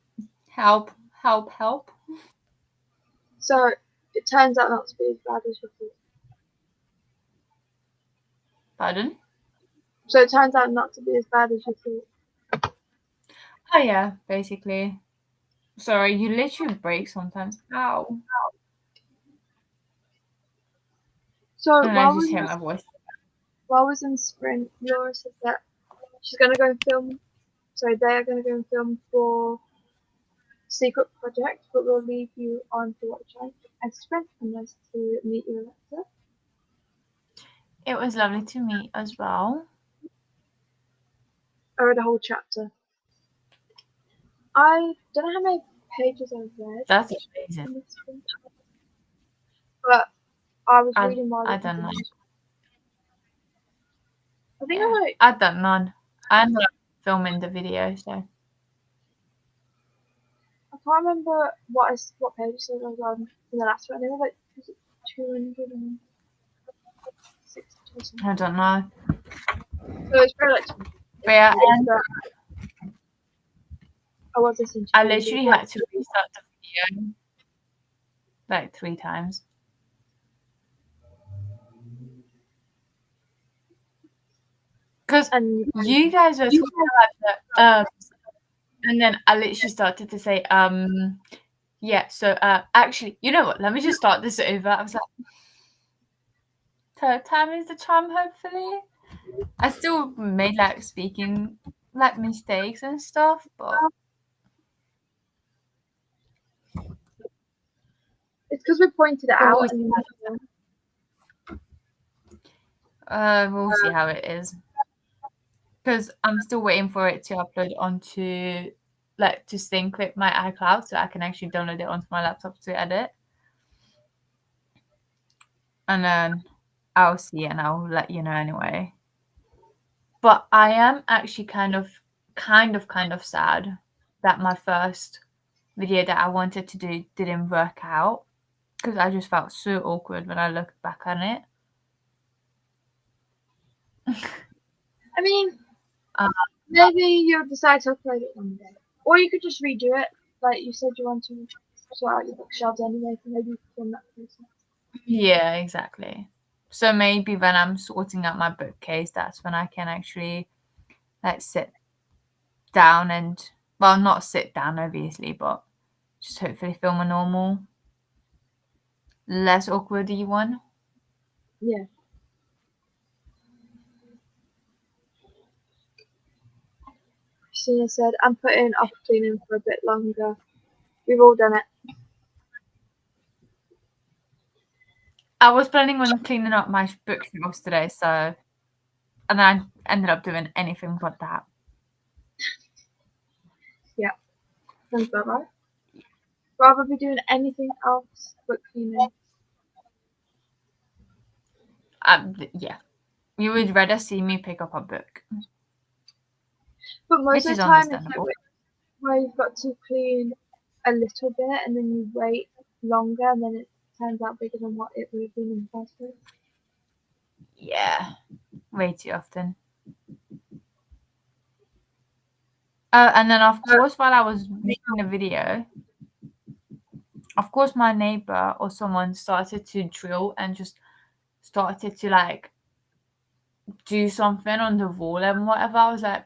help, help, help. So it turns out not to be as bad as you thought. Pardon? So it turns out not to be as bad as you thought. Oh yeah, basically. Sorry, you literally break sometimes. Ow. So And I just hear my voice. while I was in sprint, Laura said that she's gonna go and film. So they are gonna go and film for secret project, but we'll leave you on to watch and sprint and nice to meet you, Alexa. It was lovely to meet as well. I read a whole chapter. I don't know how many pages I've read. That's amazing. in this sprint, but I was reading while I looking don't for know. news. I think Yeah. I've done none. I ended up filming the video, so I can't remember what page it was on in the last one. It was like 260 or something. I don't know. So it's probably like But yeah, I was listening to I you, literally like, had to restart the video like 3 times. Because and you guys were talking about the and then I literally started to say, yeah, so actually, you know what? Let me just start this over. I was like, third time is the charm, hopefully. I still made like speaking like mistakes and stuff, but it's because we pointed it But out. we'll And we'll see how it is. Because I'm still waiting for it to upload onto like to sync with my iCloud so I can actually download it onto my laptop to edit. And then I'll see and I'll let you know anyway. But I am actually kind of sad that my first video that I wanted to do didn't work out because I just felt so awkward when I looked back on it. I mean, maybe you'll decide to upload it one day, or you could just redo it. Like you said, you want to sort out your bookshelves anyway, so maybe you could film that process. Yeah, exactly. So maybe when I'm sorting out my bookcase, that's when I can actually like sit down and, well, not sit down obviously, but just hopefully film a normal, less awkwardy one. Yeah. Christina said, I'm putting off cleaning for a bit longer. We've all done it. I was planning on cleaning up my bookshelves today, so, and I ended up doing anything but that. Yeah. Sounds about right. Rather be doing anything else but cleaning. Yeah. You would rather see me pick up a book. But most Which of the is time, it's understandable. like where you've got to clean a little bit and then you wait longer and then it turns out bigger than what it would have been in the first place. Yeah. Way too often. And then, of course, while I was making the video, of course, my neighbor or someone started to drill and just started to like do something on the wall and whatever. I was like,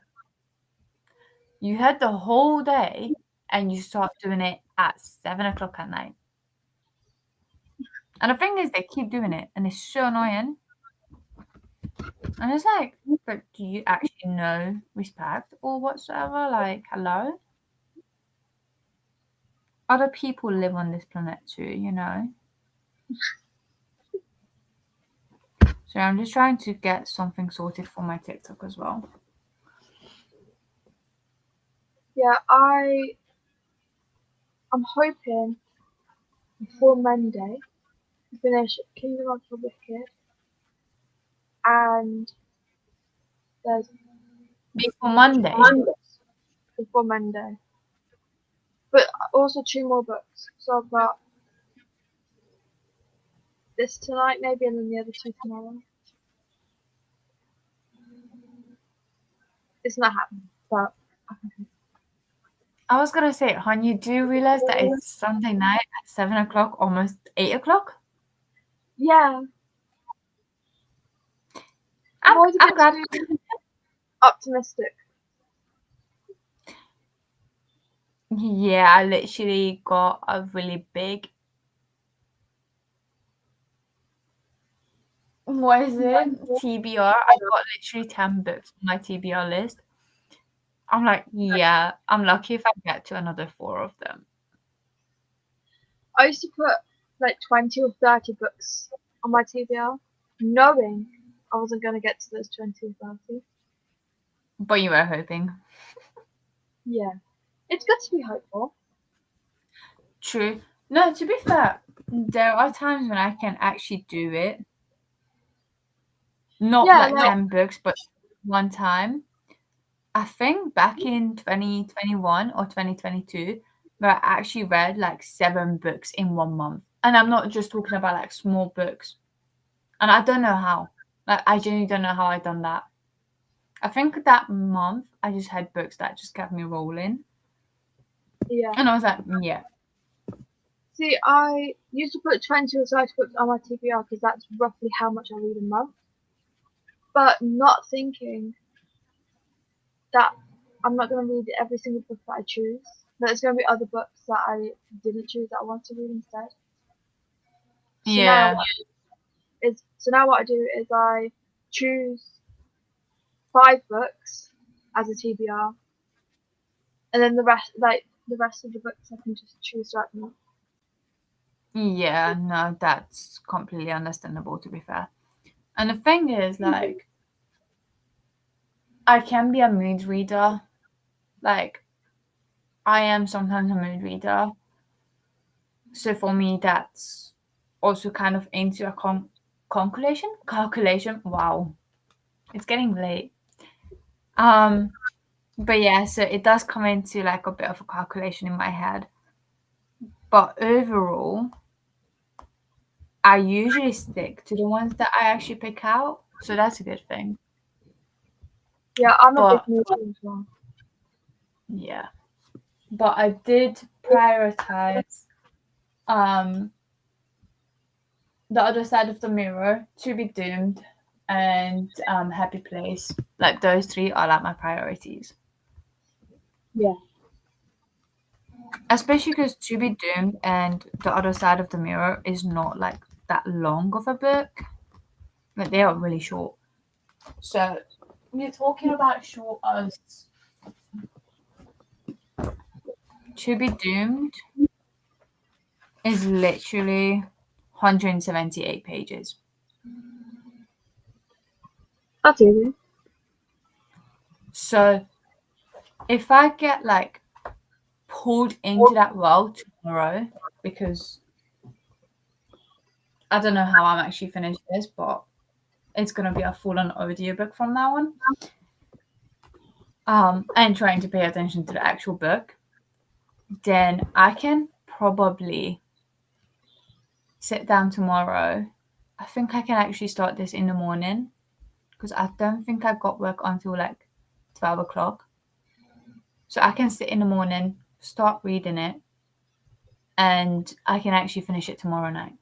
you had the whole day and you start doing it at 7 o'clock at night. And the thing is, they keep doing it and it's so annoying. And it's like, but do you actually know respect or whatsoever? Like, hello? Other people live on this planet too, you know? So I'm just trying to get something sorted for my TikTok as well. Yeah, I'm hoping before Monday to finish Kingdom of the Wicked and there's Before Monday. before Monday. But also 2 more books. So I've got this tonight maybe and then the other 2 tomorrow. It's not happening, but I was gonna say, hon, you do realize that it's Sunday night at 7 o'clock, almost 8 o'clock? yeah. I'm always a bit glad. too optimistic. Yeah, I literally got a really big. What is it? TBR. I got literally 10 books on my TBR list. I'm like, yeah, I'm lucky if I get to another 4 of them. I used to put like 20 or 30 books on my TBR, knowing I wasn't going to get to those 20 or 30. But you were hoping. Yeah. It's good to be hopeful. True. No, to be fair, there are times when I can actually do it. Not Yeah, like 10 books, but one time. I think back in 2021 or 2022, where I actually read like 7 books in 1 month. And I'm not just talking about like small books. And I don't know how. Like, I genuinely don't know how I done that. I think that month I just had books that just kept me rolling. Yeah. And I was like, yeah. See, I used to put 20 or so books on my TBR because that's roughly how much I read a month. But not thinking that I'm not going to read every single book that I choose. There's going to be other books that I didn't choose that I want to read instead. So now Yeah. what I do is I choose 5 books as a TBR, and then the rest of the books I can just choose throughout the month. Yeah, no, that's completely understandable, to be fair. And the thing is, like, I can be a mood reader. Like, I am sometimes a mood reader. So for me, that's also kind of into a calculation. Wow, it's getting late. But yeah, so it does come into like a bit of a calculation in my head. But overall, I usually stick to the ones that I actually pick out. So that's a good thing. Yeah, I'm a big But mood reader as well. yeah. But I did prioritize um The Other Side of the Mirror, To Be Doomed, and Happy Place. Like those 3 are like my priorities. Yeah. Especially because To Be Doomed and The Other Side of the Mirror is not like that long of a book. Like they are really short. So we're talking about short as To Be Doomed is literally 178 pages. That's easy. So if I get like pulled into that world tomorrow, because I don't know how I'm actually finished this, but it's gonna be a full-on audiobook from now on. And trying to pay attention to the actual book, then I can probably sit down tomorrow. I think I can actually start this in the morning because I don't think I've got work until like 12 o'clock. So I can sit in the morning, start reading it, and I can actually finish it tomorrow night.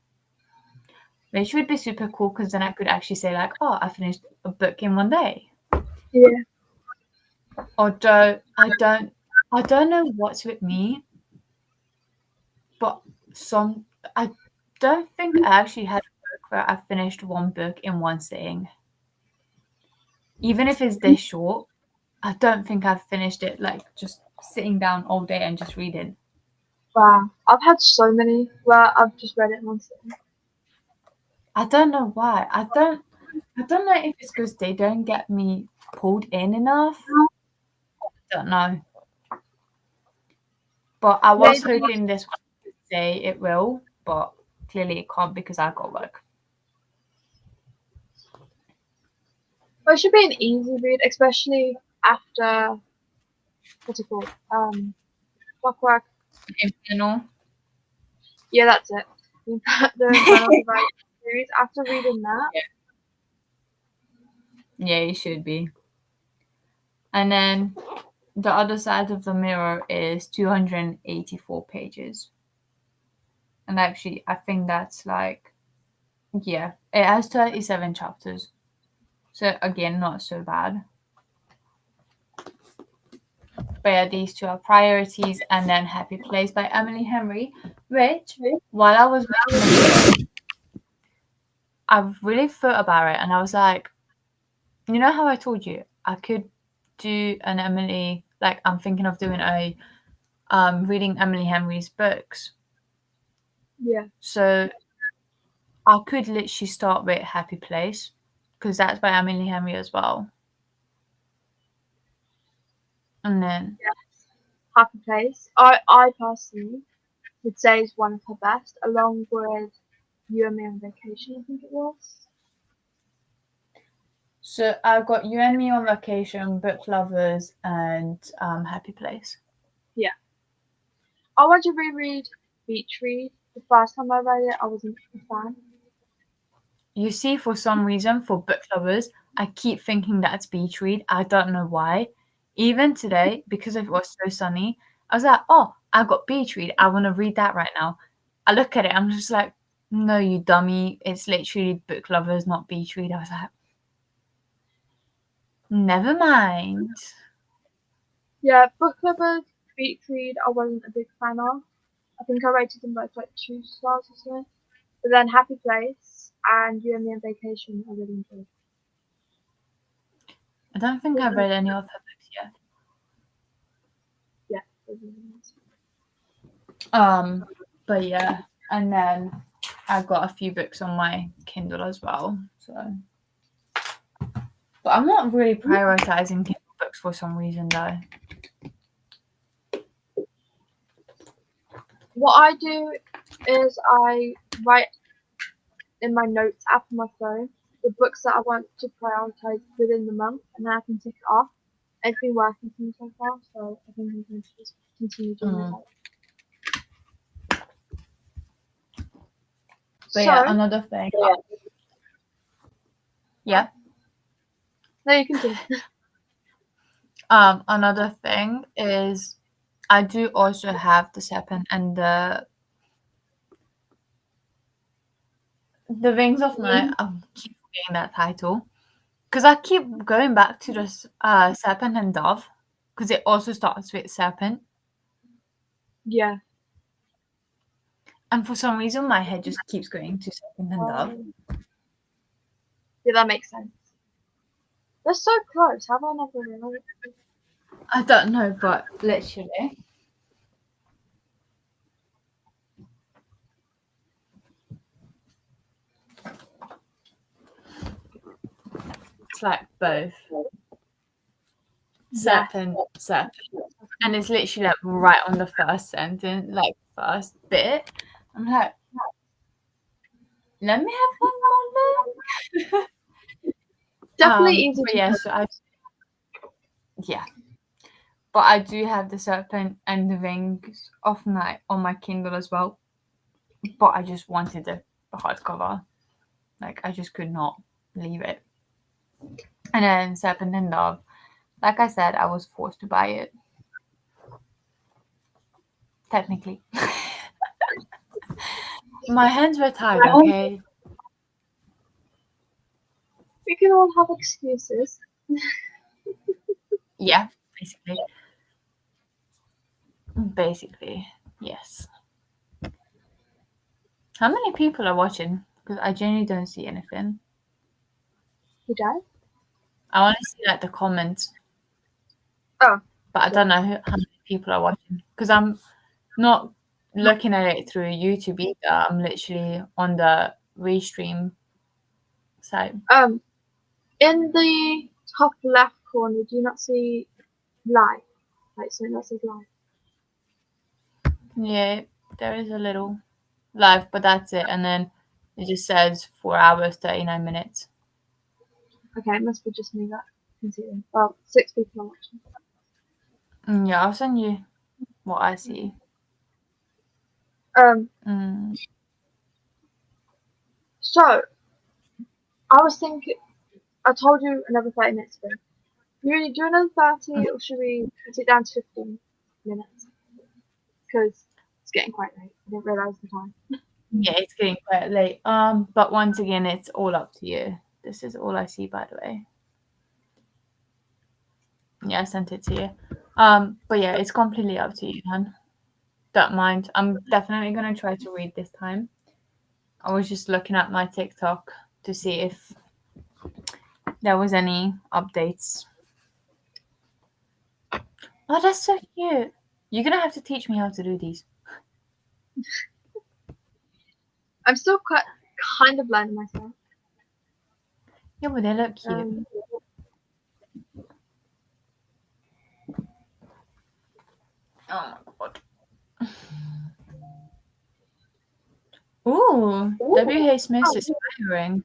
Which would be super cool because then I could actually say like, oh, I finished a book in 1 day. Yeah. Although I don't know what's with me, but I don't think I actually had a book where I finished 1 book in 1 sitting. Even if it's this short, I don't think I've finished it like just sitting down all day and just reading. Wow. I've had so many where I've just read it in one sitting. I don't know why. I don't know if it's because they don't get me pulled in enough. I don't know. But I was Maybe. hoping this one could say it will, but clearly it can't because I got work. Well, it should be an easy read, especially after what's it called? Clockwork. Infernal. Yeah, that's it. The Infernal Divide series. After reading that, Yeah, you should be. And then The Other Side of the Mirror is 284 pages. And actually, I think that's like, yeah, it has 37 chapters. So again, not so bad. But yeah, these 2 are priorities. And then Happy Place by Emily Henry, which, while I was making the video, I really thought about it and I was like, you know how I told you I could do an Emily, like I'm thinking of doing a reading Emily Henry's books. yeah. So I could literally start with Happy Place because that's by Emily Henry as well. And then Happy Place. I personally would say is one of her best, along with You and Me on Vacation, I think it was. So I've got You and Me on Vacation, Book Lovers, and Happy Place. I want to reread Beach Read. The first time I read it, I wasn't a fan. You see, for some reason, for Book Lovers, I keep thinking that's beach read. I don't know why. Even today, because it was so sunny, I was like, oh, I got beach read. I want to read that right now. I look at it, I'm just like, no, you dummy. It's literally Book Lovers, not beach read. I was like, never mind. Yeah, Book Lovers, Beach Read, I wasn't a big fan of. I think I rated them both like 2 stars or something. But then Happy Place and You and Me on Vacation, I really enjoyed. I don't think I've read any of her books yet. Yeah, those are really nice. But yeah, and then I've got a few books on my Kindle as well. So, but I'm not really prioritizing Kindle books for some reason though. What I do is I write in my notes app on my phone the books that I want to prioritize within the month, and then I can tick it off. It's been working for me so far, so I think I'm going to just continue doing that. But yeah, another thing. Yeah. No, you can do. Another thing is I do also have the Serpent and the Wings of Night. I keep forgetting that title because I keep going back to the Serpent and Dove because it also starts with Serpent. Yeah. And for some reason, my head just keeps going to Serpent and Dove. Yeah, that makes sense. They're so close. Have I never realized? I don't know, but literally. It's like both. Serpent. And it's literally like right on the first sentence, like first bit. I'm like, let me have one more look. Definitely easy to yeah, but I do have the Serpent and the Wings of Night on my Kindle as well. But I just wanted the hardcover. Like I just could not leave it. And then Serpent and Dove, like I said, I was forced to buy it. Technically. My hands were tied, okay? We can all have excuses. Yeah, basically, yes. How many people are watching? Because I genuinely don't see anything. You don't? I want to see like the comments. Oh. But I don't know how many people are watching. Because I'm not looking at it through YouTube either. I'm literally on the Restream site. In the top left corner, do you not see live? Like something that says live. Yeah, there is a little live, but that's it. And then it just says 4 hours, 39 minutes. Okay, it must be just me that can see them. Well, 6 people are watching. Yeah, I'll send you what I see. So, I was thinking, I told you another 30 minutes ago. You do another 30, or should we cut it down to 15 minutes? Because it's getting quite late. I didn't realise the time. Yeah, it's getting quite late. But once again, it's all up to you. This is all I see, by the way. Yeah, I sent it to you. But yeah, it's completely up to you, hon. Don't mind. I'm definitely gonna try to read this time. I was just looking at my TikTok to see if there was any updates. Oh, that's so cute. You're gonna have to teach me how to do these. I'm still kind of learning myself. Yeah, but they look cute. Oh my god. Ooh, W.H. Smith is inspiring.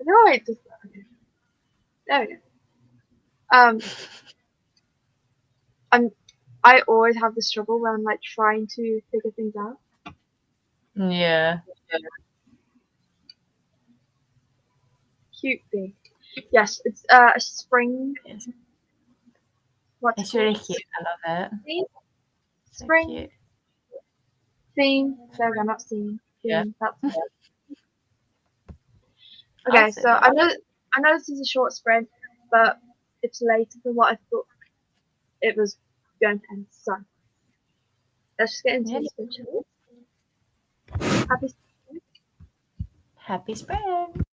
No, it just okay. There we go. I always have this trouble when I'm like trying to figure things out. Yeah. Cute thing. Yes, it's a spring. It's, What's it's it really called? cute. I love it. Theme? So Spring cute. theme. There we go. Not theme. Yeah. Theme. That's it. I'll Okay, say so that. I know this is a short sprint, but it's later than what I thought it was going to end. So let's just get into Yeah. this picture. Happy Happy spring.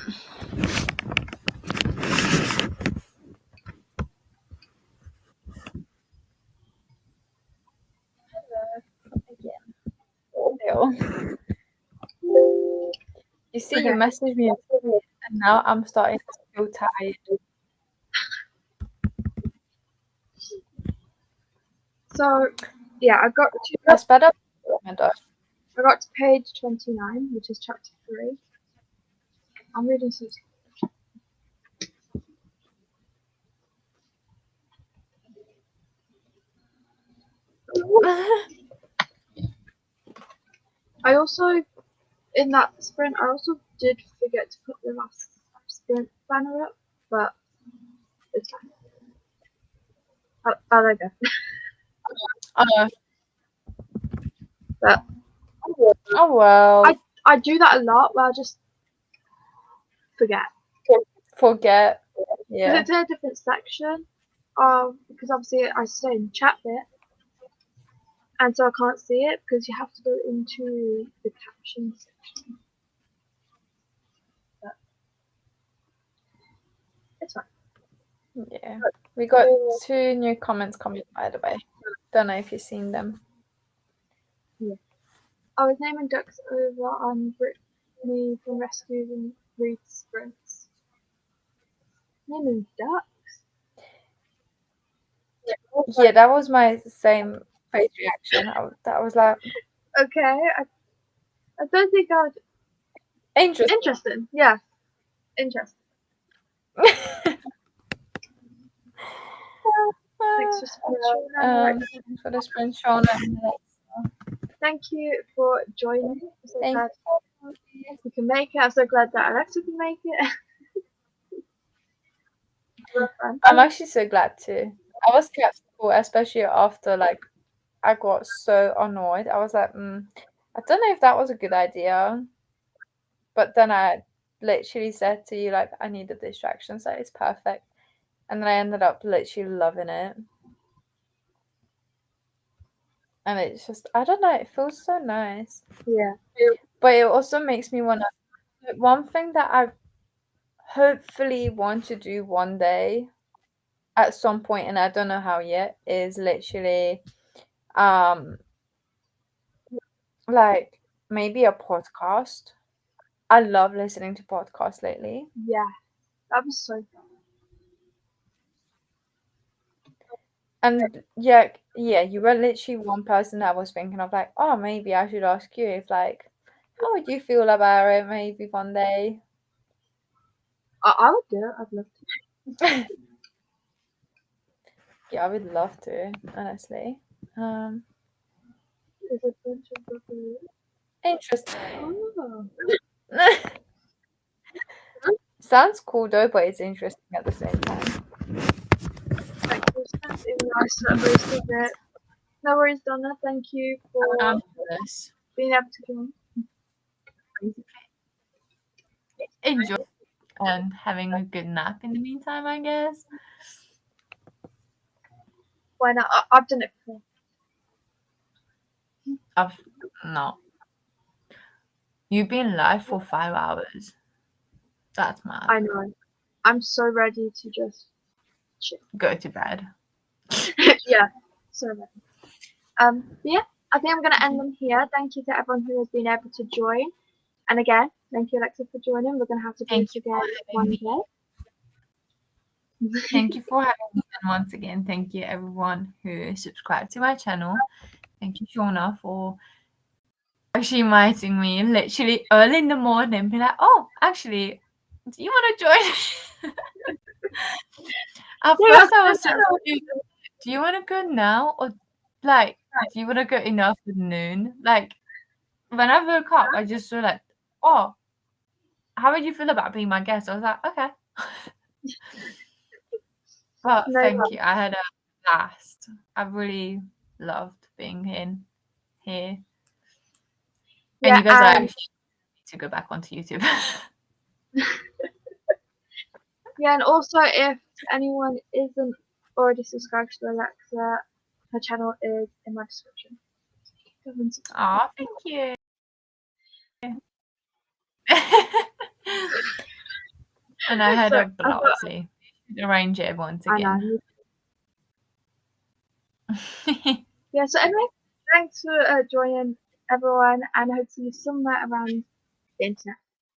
You see, Okay. you messaged me, and now I'm starting to feel tired. So yeah, I got I sped up. I got to page 29, which is chapter 3. I'm reading some. I also, in that sprint, I also did forget to put the last sprint banner up, but it's fine. I'll go. But Oh well. I do that a lot where I just forget. Forget. Because Yeah. it's in a different section. Because obviously I stay in the chat bit, and so I can't see it because you have to go into the caption section. But it's fine. Yeah. We got 2 new comments coming, by the way. Don't know if you've seen them. I was naming ducks over on Brittany from Rescues and Read Sprints. Naming ducks? Yeah, that was my same face reaction. That was like Okay, I don't think I would. interesting. Interesting, yeah. Interesting. Thanks for Shauna. For the sprint, Shauna. Thank you for joining. I'm so Thank glad you can make it. I'm so glad that Alexa can make it. I'm actually so glad too. I was skeptical, especially after I got so annoyed. I was like, I don't know if that was a good idea. But then I literally said to you, like, I need a distraction, so it's perfect. And then I ended up literally loving it. And it's just, I don't know, it feels so nice. Yeah. But it also makes me want to, one thing that I hopefully want to do one day at some point, and I don't know how yet, is literally, like maybe a podcast. I love listening to podcasts lately. Yeah. That was so fun. And yeah, you were literally one person that I was thinking of, like, oh, maybe I should ask you if, like, how would you feel about it maybe one day? I would do it. I'd love to. Yeah, I would love to, honestly. There's a bunch of broccoli. Interesting. Oh. Sounds cool though, but it's interesting at the same time. Even though I slept most of it. No worries, Donna. Thank you for being able to join. Enjoy and having a good nap in the meantime, I guess. Why not? I've done it before. I've not. You've been live for 5 hours. That's mad. I know. I'm so ready to just chill. Go to bed. Yeah, so ready. Yeah, I think I'm going to end them here. Thank you to everyone who has been able to join. And again, thank you, Alexa, for joining. We're going to have to do this again one day. Thank you for having me. And once again, thank you everyone who subscribed to my channel. Thank you, Shauna, for actually inviting me literally early in the morning. Be like, oh, actually, do you want to join? At first, I was so confused. Do you want to go now, or like, do you want to go in the afternoon? Like, when I woke up, I just saw like, oh, how would you feel about being my guest? I was like, okay. But thank you. I had a blast. I really loved being here. And you guys are actually need to go back onto YouTube. Yeah, and also if anyone isn't already subscribed to Alexa, her channel is in my description. Aw, thank you. And I heard So, of Blossy. Arrange it once I know. again. Yeah, so anyway, thanks for joining everyone, and I hope to see you somewhere around the internet.